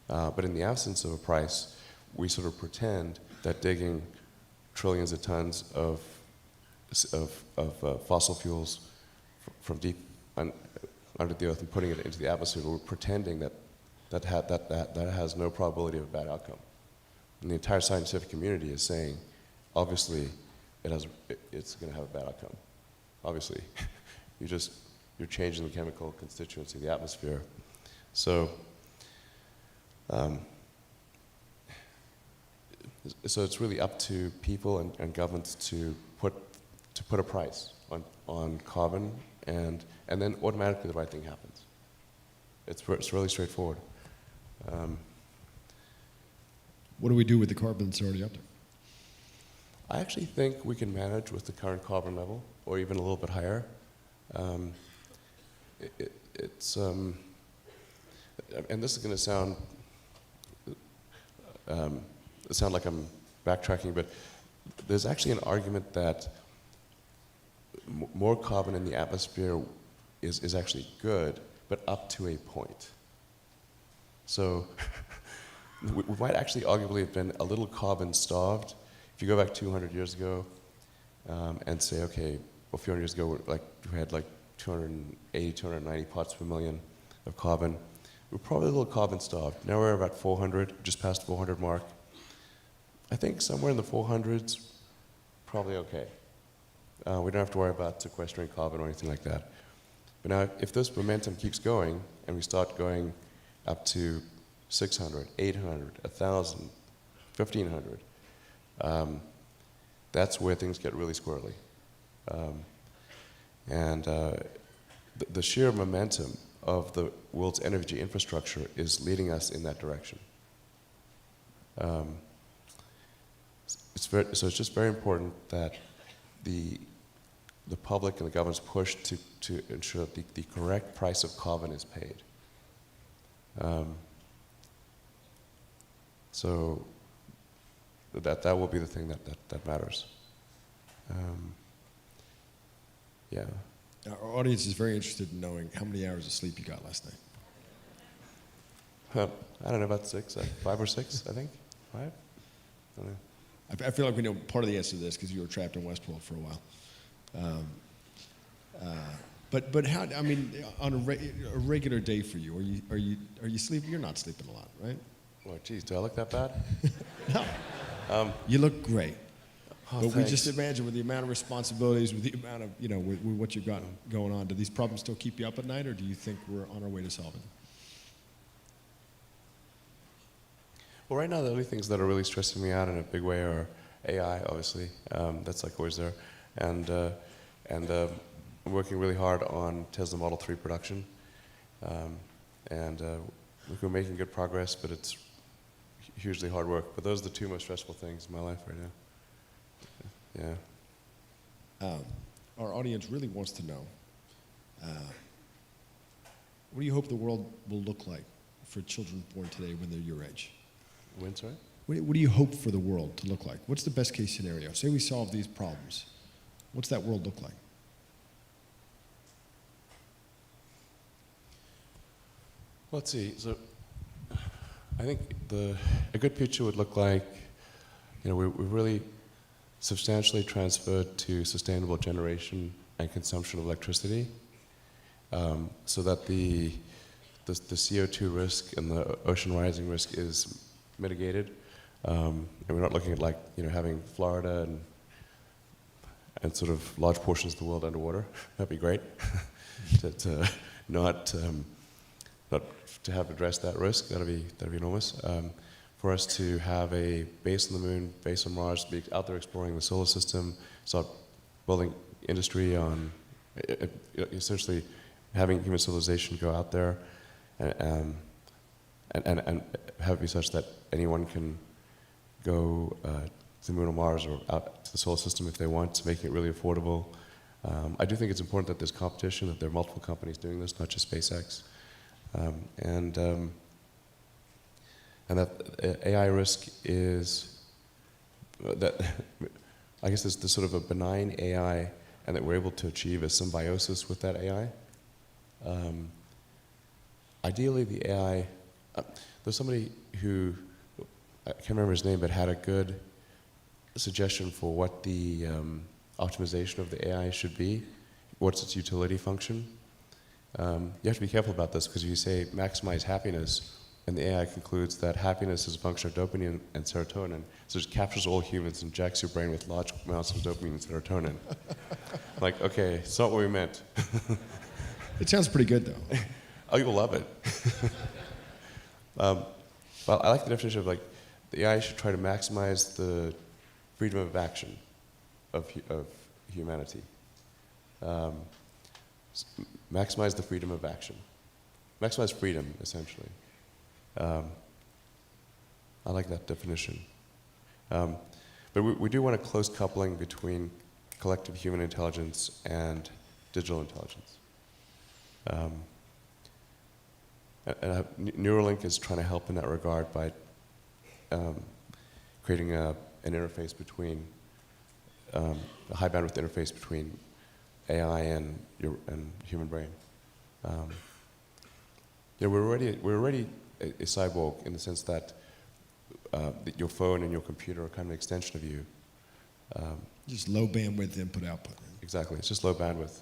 But in the absence of a price, we sort of pretend that digging trillions of tons of fossil fuels from deep under the earth and putting it into the atmosphere, we're pretending that has no probability of a bad outcome. And the entire scientific community is saying, obviously, it's going to have a bad outcome. Obviously, you're changing the chemical constituency of the atmosphere. So, so it's really up to people and governments to put a price on carbon, and then automatically the right thing happens. It's really straightforward. What do we do with the carbon that's already up there? I actually think we can manage with the current carbon level, or even a little bit higher. It's and this is going to sound like I'm backtracking, but there's actually an argument that more carbon in the atmosphere is actually good, but up to a point. So we might actually arguably have been a little carbon starved. If you go back 200 years ago and say, okay, well, a few hundred years ago, we had like 280, 290 parts per million of carbon. We're probably a little carbon starved. Now we're about 400, just past 400 mark. I think somewhere in the 400s, probably okay. We don't have to worry about sequestering carbon or anything like that. But now, if this momentum keeps going, and we start going up to 600, 800, 1,000, 1,500, that's where things get really squirrely. The sheer momentum of the world's energy infrastructure is leading us in that direction. So it's just very important that the public and the governments push to ensure that the correct price of carbon is paid. So that will be the thing that matters. Yeah. Our audience is very interested in knowing how many hours of sleep you got last night. I don't know, about 6, 5 or 6, I think. 5? I don't know. I feel like we know part of the answer to this because you were trapped in Westworld for a while. But how? I mean, on a regular day for you, are you sleeping? You're not sleeping a lot, right? Oh, geez, do I look that bad? No. You look great. Oh, but we thanks. just imagine with the amount of responsibilities, with the amount of with what you've got going on, do these problems still keep you up at night, or do you think we're on our way to solving them? Well, right now the only things that are really stressing me out in a big way are AI, obviously. That's like always there, and I'm working really hard on Tesla Model 3 production, we're making good progress, but it's hugely hard work. But those are the two most stressful things in my life right now. Yeah. Our audience really wants to know, what do you hope the world will look like for children born today when they're your age? When, sorry? What do you hope for the world to look like? What's the best case scenario? Say we solve these problems. What's that world look like? Let's see. So, I think a good picture would look like, we've really substantially transferred to sustainable generation and consumption of electricity, so that the CO2 risk and the ocean rising risk is mitigated, and we're not looking at having Florida and sort of large portions of the world underwater. That'd be great. to not to have addressed that risk. That'd be enormous. For us to have a base on the moon, base on Mars, be out there exploring the solar system, start building industry on essentially having human civilization go out there, and have it be such that anyone can go to the moon or Mars or out to the solar system if they want, making it really affordable. I do think it's important that there's competition, that there are multiple companies doing this, not just SpaceX. And that AI risk is that I guess there's sort of a benign AI, and that we're able to achieve a symbiosis with that AI. Ideally, the AI, there's somebody who, I can't remember his name, but had a good suggestion for what the optimization of the AI should be, what's its utility function. You have to be careful about this, because if you say maximize happiness, and the AI concludes that happiness is a function of dopamine and serotonin, so it captures all humans and injects your brain with large amounts of dopamine and serotonin. Like, okay, it's not what we meant. It sounds pretty good, though. Oh, you'll love it. Well, I like the definition of the AI should try to maximize the freedom of action of humanity. Maximize the freedom of action. Maximize freedom, essentially. I like that definition. But we do want a close coupling between collective human intelligence and digital intelligence. Neuralink is trying to help in that regard by creating an interface between, a high bandwidth interface between AI and human brain. We're already a cyborg in the sense that your phone and your computer are kind of an extension of you. Just low bandwidth input output. Exactly, it's just low bandwidth,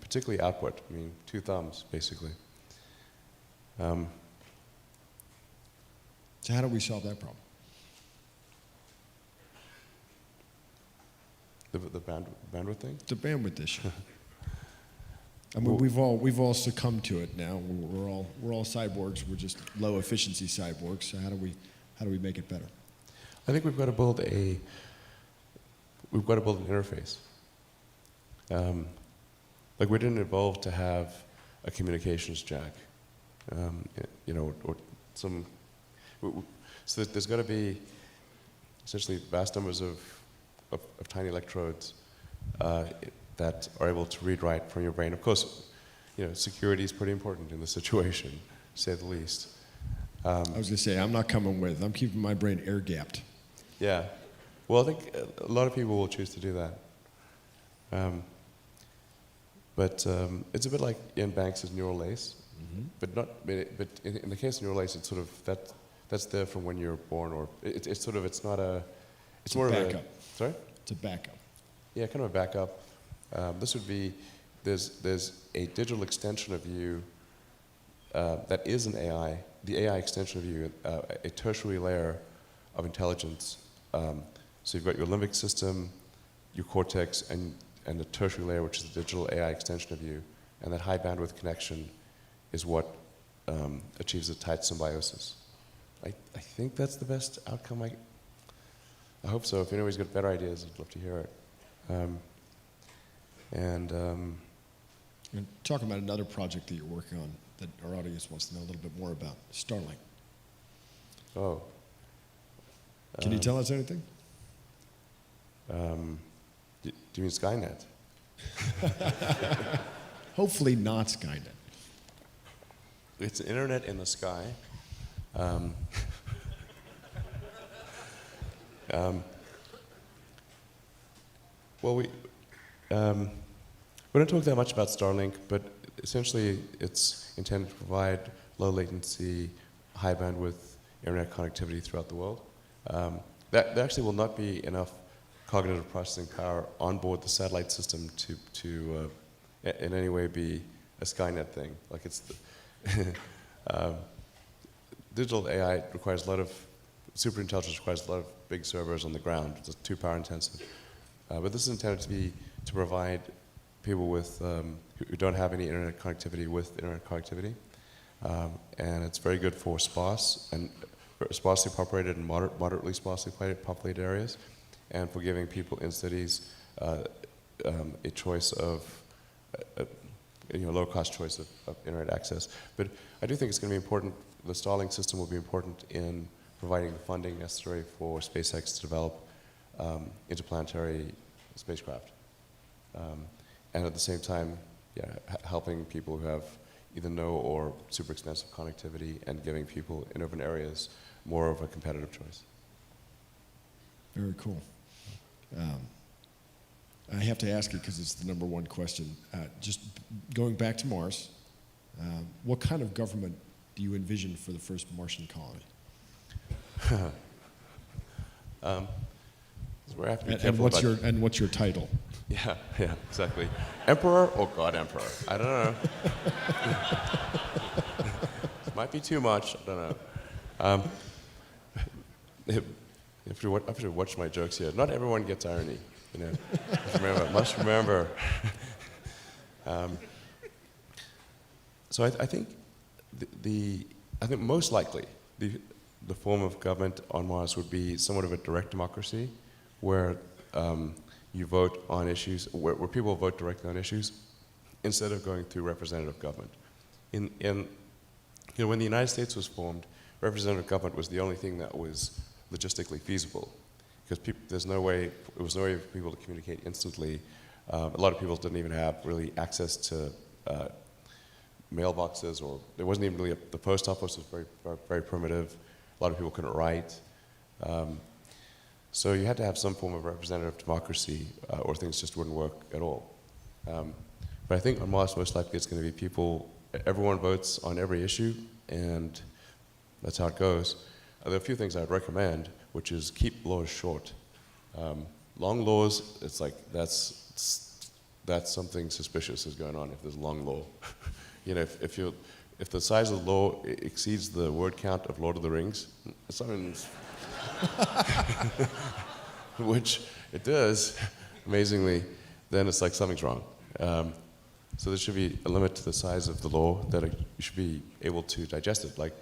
particularly output. I mean, 2 thumbs basically. So how do we solve that problem? The bandwidth thing? The bandwidth issue. I mean, we've all succumbed to it now. We're all cyborgs. We're just low efficiency cyborgs. So how do we make it better? I think we've got to build an interface. Like we didn't evolve to have a communications jack, or some. So there's got to be essentially vast numbers of tiny electrodes that are able to read write from your brain. Of course, security is pretty important in this situation, to say the least. I was going to say, I'm not coming with. I'm keeping my brain air-gapped. Yeah. Well, I think a lot of people will choose to do that. But it's a bit like Ian Banks' neural lace. Mm-hmm. But in the case of neural lace, it's sort of that's there from when you're born, or it's more of a backup. Sorry? It's a backup. Yeah, kind of a backup. This would be there's a digital extension of you that is an AI, the AI extension of you, a tertiary layer of intelligence. So you've got your limbic system, your cortex, and the tertiary layer, which is the digital AI extension of you. And that high bandwidth connection is what achieves a tight symbiosis. I think that's the best outcome. I hope so. If anybody's got better ideas, I'd love to hear it. And talking about another project that you're working on that our audience wants to know a little bit more about, Starlink. Oh. Can you tell us anything? Do you mean Skynet? Hopefully not Skynet. It's internet in the sky. Well, we don't talk that much about Starlink, but essentially it's intended to provide low latency, high bandwidth internet connectivity throughout the world. There actually will not be enough cognitive processing power on board the satellite system to in any way be a Skynet thing. Like digital AI requires a lot of, superintelligence requires a lot of big servers on the ground. It's too power intensive. But this is intended to provide people with who don't have any internet connectivity with internet connectivity, and it's very good for sparse and sparsely populated and moderately sparsely populated areas, and for giving people in cities a choice of low-cost choice of internet access. But I do think it's going to be important. The Starlink system will be important in providing the funding necessary for SpaceX to develop interplanetary spacecraft, and at the same time, helping people who have either no or super expensive connectivity and giving people in urban areas more of a competitive choice. Very cool. I have to ask it because it's the number one question. Just going back to Mars, what kind of government do you envision for the first Martian colony? We're have to be careful and what's your title? Yeah, exactly. Emperor or God Emperor? I don't know. Might be too much. I don't know. If you watch my jokes here, not everyone gets irony. Must remember. So I think I think most likely the form of government on Mars would be somewhat of a direct democracy, where you vote on issues, where people vote directly on issues, instead of going through representative government. When the United States was formed, representative government was the only thing that was logistically feasible, because there was no way for people to communicate instantly. A lot of people didn't even have really access to mailboxes, or there wasn't even really the post office was very primitive. A lot of people couldn't write. So you had to have some form of representative democracy, or things just wouldn't work at all. But I think on Mars, most likely it's going to be everyone votes on every issue, and that's how it goes. There are a few things I'd recommend, which is keep laws short. Long laws, it's like that's something suspicious is going on if there's a long law. If the size of the law exceeds the word count of Lord of the Rings, something's which it does, amazingly, then it's like something's wrong. So there should be a limit to the size of the law that you should be able to digest it. Like,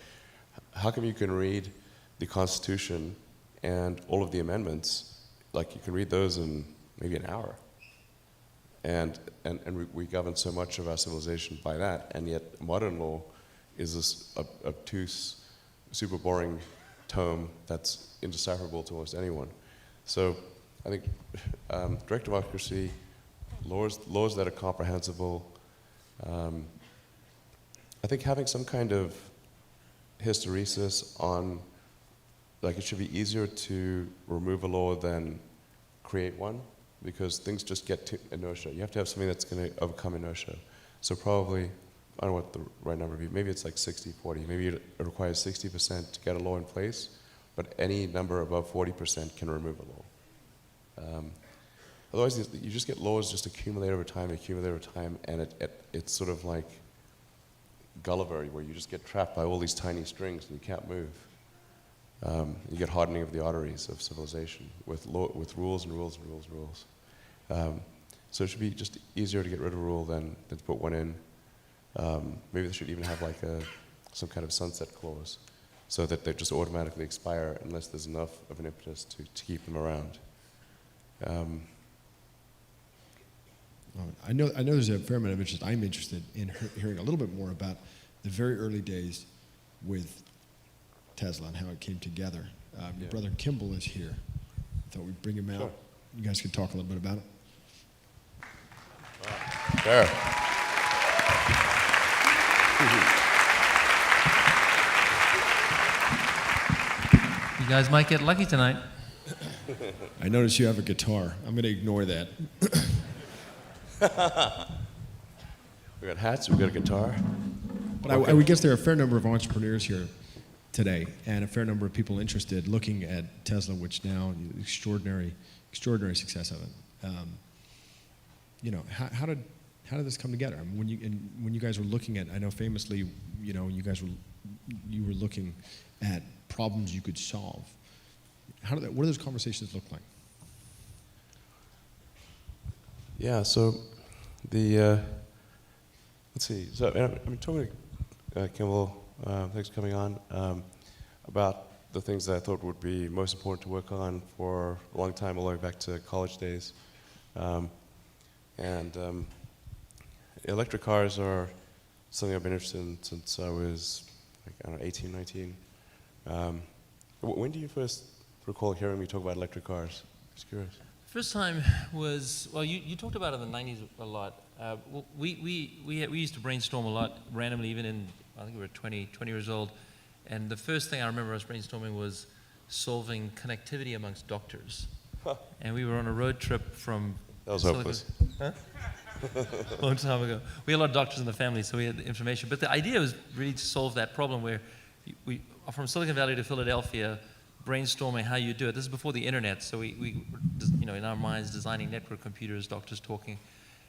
how come you can read the Constitution and all of the amendments, like you can read those in maybe an hour? And we govern so much of our civilization by that, and yet modern law is this obtuse, super boring tome that's indecipherable to almost anyone. So I think direct democracy, laws that are comprehensible. I think having some kind of hysteresis on, like, it should be easier to remove a law than create one, because things just get to inertia. You have to have something that's going to overcome inertia. So probably, I don't know what the right number would be, maybe it's like 60-40. Maybe it requires 60% to get a law in place, but any number above 40% can remove a law. Otherwise, you just get laws just accumulate over time, and it's sort of like Gulliver, where you just get trapped by all these tiny strings and you can't move. You get hardening of the arteries of civilization with rules and rules and rules and rules. So it should be just easier to get rid of a rule than to put one in. Maybe they should even have like some kind of sunset clause, so that they just automatically expire unless there's enough of an impetus to keep them around. I know there's a fair amount of interest. I'm interested in hearing a little bit more about the very early days with Tesla and how it came together. Your brother Kimball is here. I thought we'd bring him out. Sure. You guys could talk a little bit about it. There. You guys might get lucky tonight. I notice you have a guitar. I'm going to ignore that. We got hats, we got a guitar. But I would guess there are a fair number of entrepreneurs here today, and a fair number of people interested looking at Tesla, which now extraordinary success of it. How did this come together? I mean, when you guys were looking at, I know famously, you were looking at problems you could solve. What do those conversations look like? Yeah, so let's see. So I'm talking to Kimball, thanks for coming on, about the things that I thought would be most important to work on for a long time, all the way back to college days. Electric cars are something I've been interested in since I was, 18, 19. When do you first recall hearing me talk about electric cars? Just curious. First time was, well, you talked about it in the 90s a lot. We used to brainstorm a lot randomly, even in, I think we were 20 years old. And the first thing I remember us brainstorming was solving connectivity amongst doctors. And we were on a road trip from... That was hopeless. Huh? A long time ago. We had a lot of doctors in the family, so we had the information. But the idea was really to solve that problem where we from Silicon Valley to Philadelphia, brainstorming how you do it. This is before the internet, so we in our minds designing network computers, doctors talking.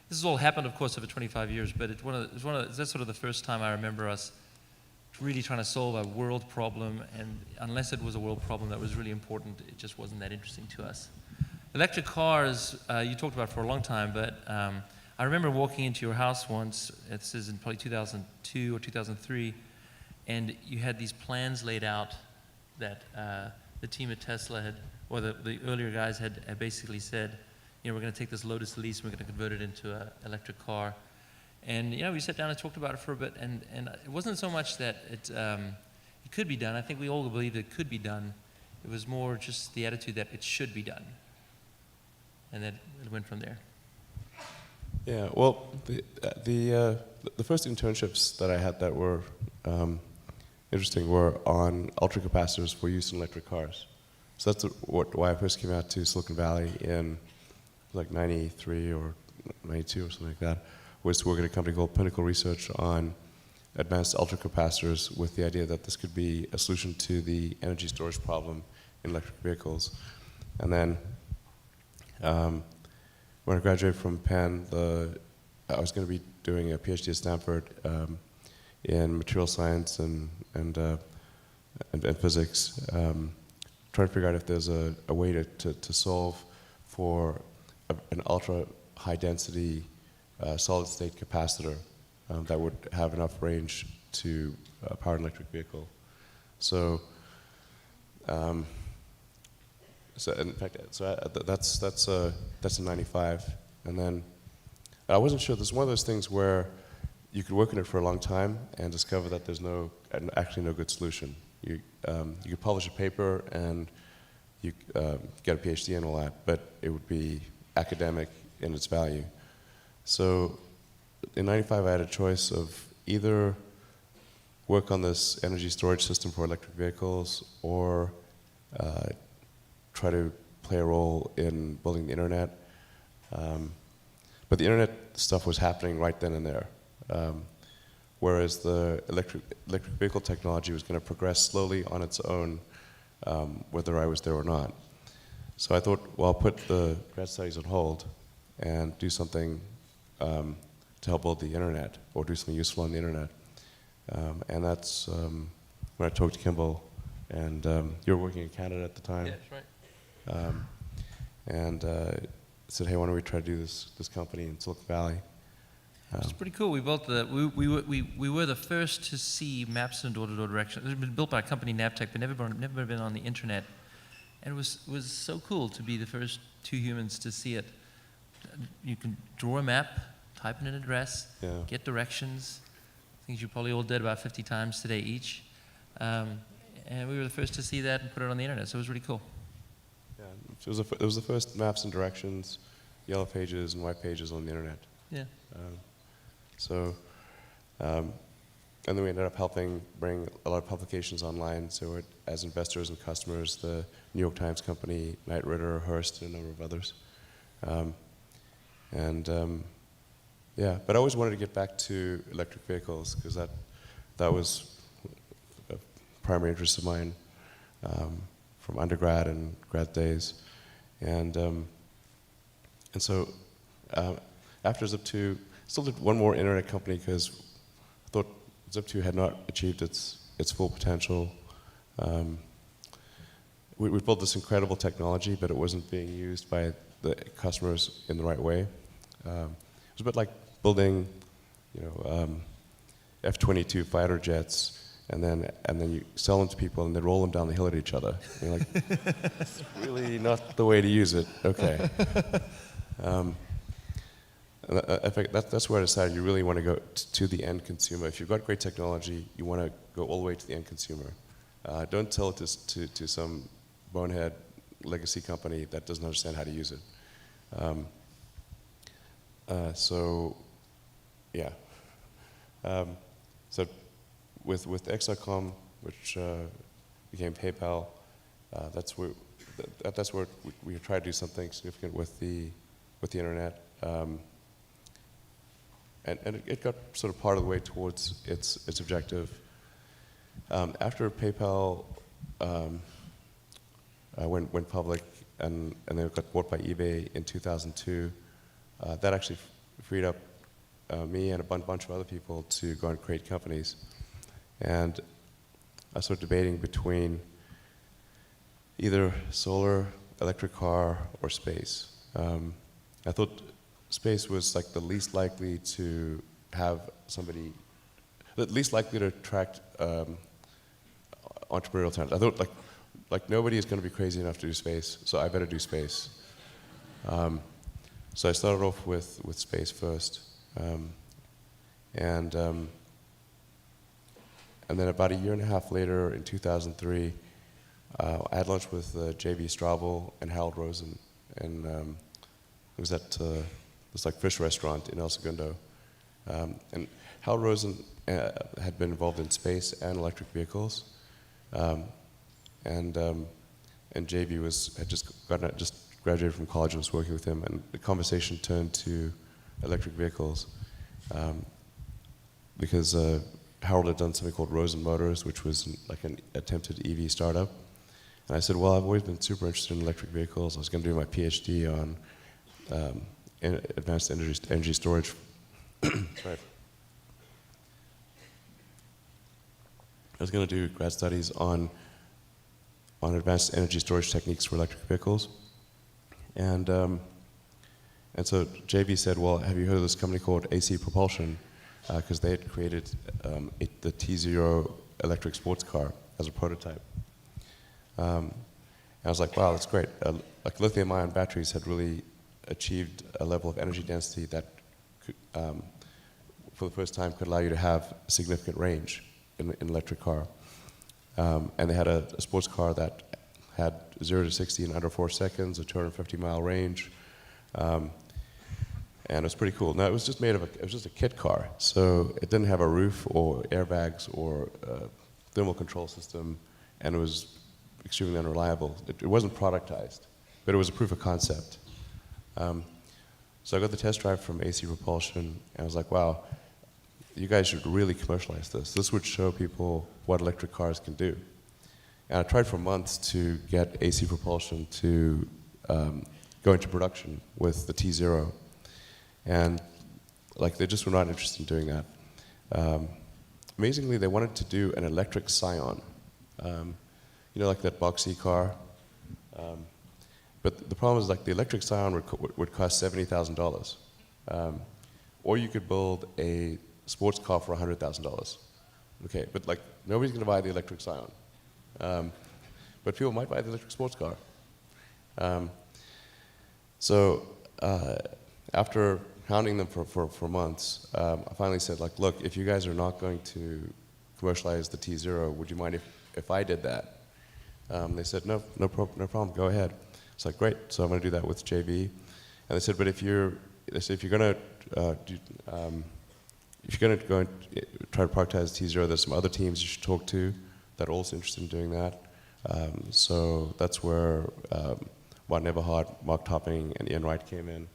This has all happened, of course, over 25 years, but that's sort of the first time I remember us really trying to solve a world problem, and unless it was a world problem that was really important, it just wasn't that interesting to us. Electric cars, you talked about for a long time, but I remember walking into your house once, this is in probably 2002 or 2003, and you had these plans laid out that the team at Tesla had, or the earlier guys had basically said, we're going to take this Lotus Elise and we're going to convert it into an electric car. And we sat down and talked about it for a bit, and it wasn't so much that it it could be done. I think we all believed it could be done. It was more just the attitude that it should be done. And then it went from there. Yeah, well, the first internships that I had that were interesting were on ultracapacitors for use in electric cars. So that's why I first came out to Silicon Valley in like 93 or 92 or something like that, was to work at a company called Pinnacle Research on advanced ultracapacitors with the idea that this could be a solution to the energy storage problem in electric vehicles. And then when I graduated from Penn, I was going to be doing a PhD at Stanford in material science and physics, trying to figure out if there's a way to solve for an ultra high density solid state capacitor that would have enough range to power an electric vehicle. So, in fact, that's in '95, and then I wasn't sure. This is one of those things where you could work on it for a long time and discover that there's actually no good solution. You could publish a paper and you get a PhD and all that, but it would be academic in its value. So in '95, I had a choice of either work on this energy storage system for electric vehicles or try to play a role in building the internet. But the internet stuff was happening right then and there. Whereas the electric vehicle technology was going to progress slowly on its own, whether I was there or not. So I thought, well, I'll put the grad studies on hold and do something to help build the internet, or do something useful on the internet. And that's when I talked to Kimball, and you were working in Canada at the time. Yeah, that's right. And said, hey, why don't we try to do this company in Silicon Valley? It's pretty cool. We built we were the first to see maps in door-to-door direction. It had been built by a company, Navtech, but never been on the internet. And it was so cool to be the first two humans to see it. You can draw a map, type in an address, get directions, things you probably all did about 50 times today each. And we were the first to see that and put it on the internet, so it was really cool. Yeah, it was the first maps and directions, yellow pages and white pages on the internet. Yeah. And then we ended up helping bring a lot of publications online. So as investors and customers, the New York Times Company, Knight Ridder, Hearst, and a number of others. Yeah, but I always wanted to get back to electric vehicles because that was a primary interest of mine from undergrad and grad days. And so after Zip2, still did one more internet company because I thought Zip2 had not achieved its full potential. We built this incredible technology, but it wasn't being used by the customers in the right way. It was a bit like building, F-22 fighter jets, and then you sell them to people, and they roll them down the hill at each other. And you're like, it's really not the way to use it. Okay. In fact, that's where I decided you really want to go to the end consumer. If you've got great technology, you want to go all the way to the end consumer. Don't sell it to some bonehead legacy company that doesn't understand how to use it. Yeah. So with X.com, which became PayPal, that's where we tried to do something significant with the internet. And it got sort of part of the way towards its objective. After PayPal went public and they got bought by eBay in 2002, that actually freed up me and a bunch of other people to go and create companies. And I started debating between either solar, electric car, or space. I thought space was like the least likely to have somebody, the least likely to attract entrepreneurial talent. I thought like nobody is going to be crazy enough to do space, so I better do space. So I started off with space first, and And then about a year and a half later, in 2003, I had lunch with J.B. Straubel and Harold Rosen, and it was at this like fish restaurant in El Segundo. And Harold Rosen had been involved in space and electric vehicles, and JB had just graduated from college and was working with him, and the conversation turned to electric vehicles because Harold had done something called Rosen Motors, which was like an attempted EV startup. And I said, well, I've always been super interested in electric vehicles. I was going to do my PhD on advanced energy storage. Sorry. I was going to do grad studies on advanced energy storage techniques for electric vehicles. And so JB said, well, have you heard of this company called AC Propulsion? Because they had created the T0 electric sports car as a prototype. And I was like, wow, that's great. Like lithium-ion batteries had really achieved a level of energy density that could, for the first time could allow you to have significant range in an electric car. And they had a sports car that had 0 to 60 in under 4 seconds, a 250-mile range. And it was pretty cool. Now, it was just a kit car. So it didn't have a roof or airbags or a thermal control system, and it was extremely unreliable. It wasn't productized, but it was a proof of concept. So I got the test drive from AC Propulsion, and I was like, wow, you guys should really commercialize this. This would show people what electric cars can do. And I tried for months to get AC Propulsion to go into production with the T0. And like they just were not interested in doing that. Amazingly, they wanted to do an electric Scion. You know, like that boxy car. But the problem is, like, the electric Scion would cost $70,000. Or you could build a sports car for $100,000. Okay, but like nobody's going to buy the electric Scion. But people might buy the electric sports car. So after hounding them for months, I finally said, like, look, if you guys are not going to commercialize the T0, would you mind if I did that? They said, no problem, go ahead. It's like, great, so I'm going to do that with JV. And they said, but if you're going to go and try to productize T0, there's some other teams you should talk to that are also interested in doing that. So that's where Martin Eberhard, Mark Topping, and Ian Wright came in.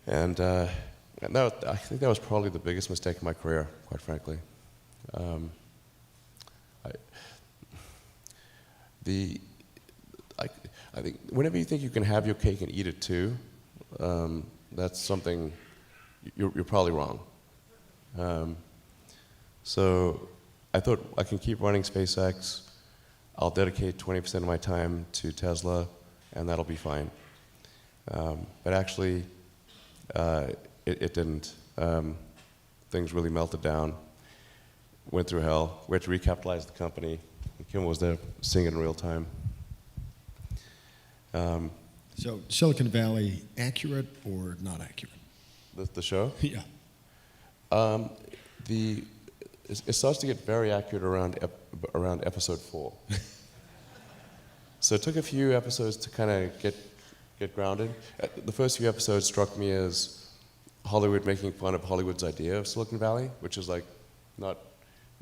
And I think that was probably the biggest mistake in my career, quite frankly. I think whenever you think you can have your cake and eat it too, that's something you're probably wrong. So I thought I can keep running SpaceX. I'll dedicate 20% of my time to Tesla, and that'll be fine. But actually, it didn't. Things really melted down. Went through hell. We had to recapitalize the company. And Kim was there singing in real time. So Silicon Valley, accurate or not accurate? The show? Yeah. It starts to get very accurate around episode 4. So it took a few episodes to kind of get grounded. The first few episodes struck me as Hollywood making fun of Hollywood's idea of Silicon Valley, which is like not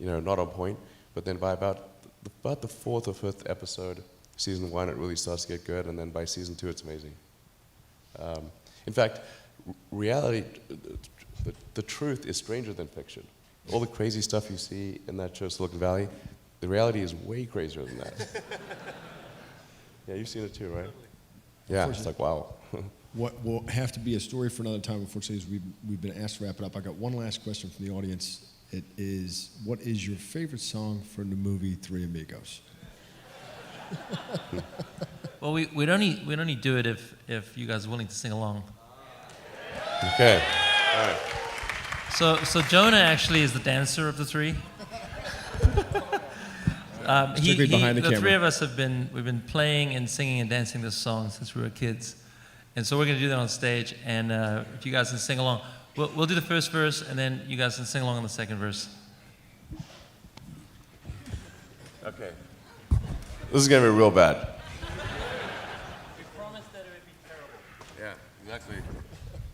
on point. But then by about the 4th or 5th episode, season 1, it really starts to get good, and then by season 2, it's amazing. In fact, reality, the truth is stranger than fiction. All the crazy stuff you see in that show, Silicon Valley, the reality is way crazier than that. Yeah, you've seen it too, right? Yeah, it's like, wow. What will have to be a story for another time, unfortunately, is we've been asked to wrap it up. I got one last question from the audience. It is, what is your favorite song from the movie Three Amigos? Well, we'd only do it if you guys are willing to sing along. Okay. All right. So Jonah actually is the dancer of the three. Particularly behind the camera. Three of us we've been playing and singing and dancing this song since we were kids, and so we're going to do that on stage. And if you guys can sing along, we'll do the first verse, and then you guys can sing along on the second verse. Okay. This is gonna be real bad. We promised that it would be terrible. Yeah, exactly.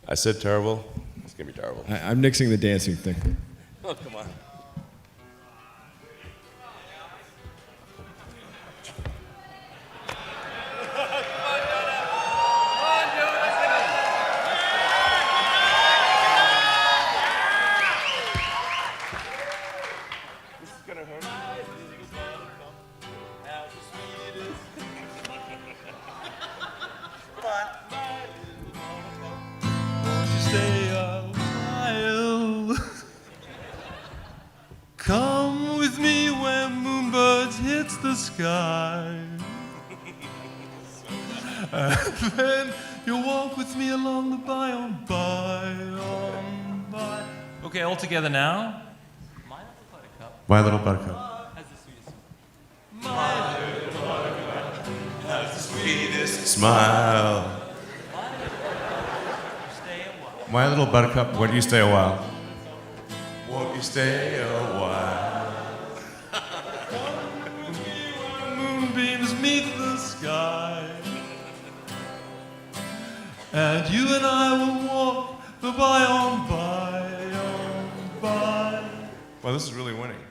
I said terrible. It's gonna be terrible. I'm nixing the dancing thing. Oh, come on. This is gonna hurt. Won't you stay a while? Come with me where moonbirds hit the sky. And then you'll walk with me along the by on by. Okay, all together now. My little buttercup. Has the sweetest smile. My little buttercup, why do you stay a while? Won't you stay a while? Moonbeams meet the sky, and you and I will walk the by on by. Well, this is really winning.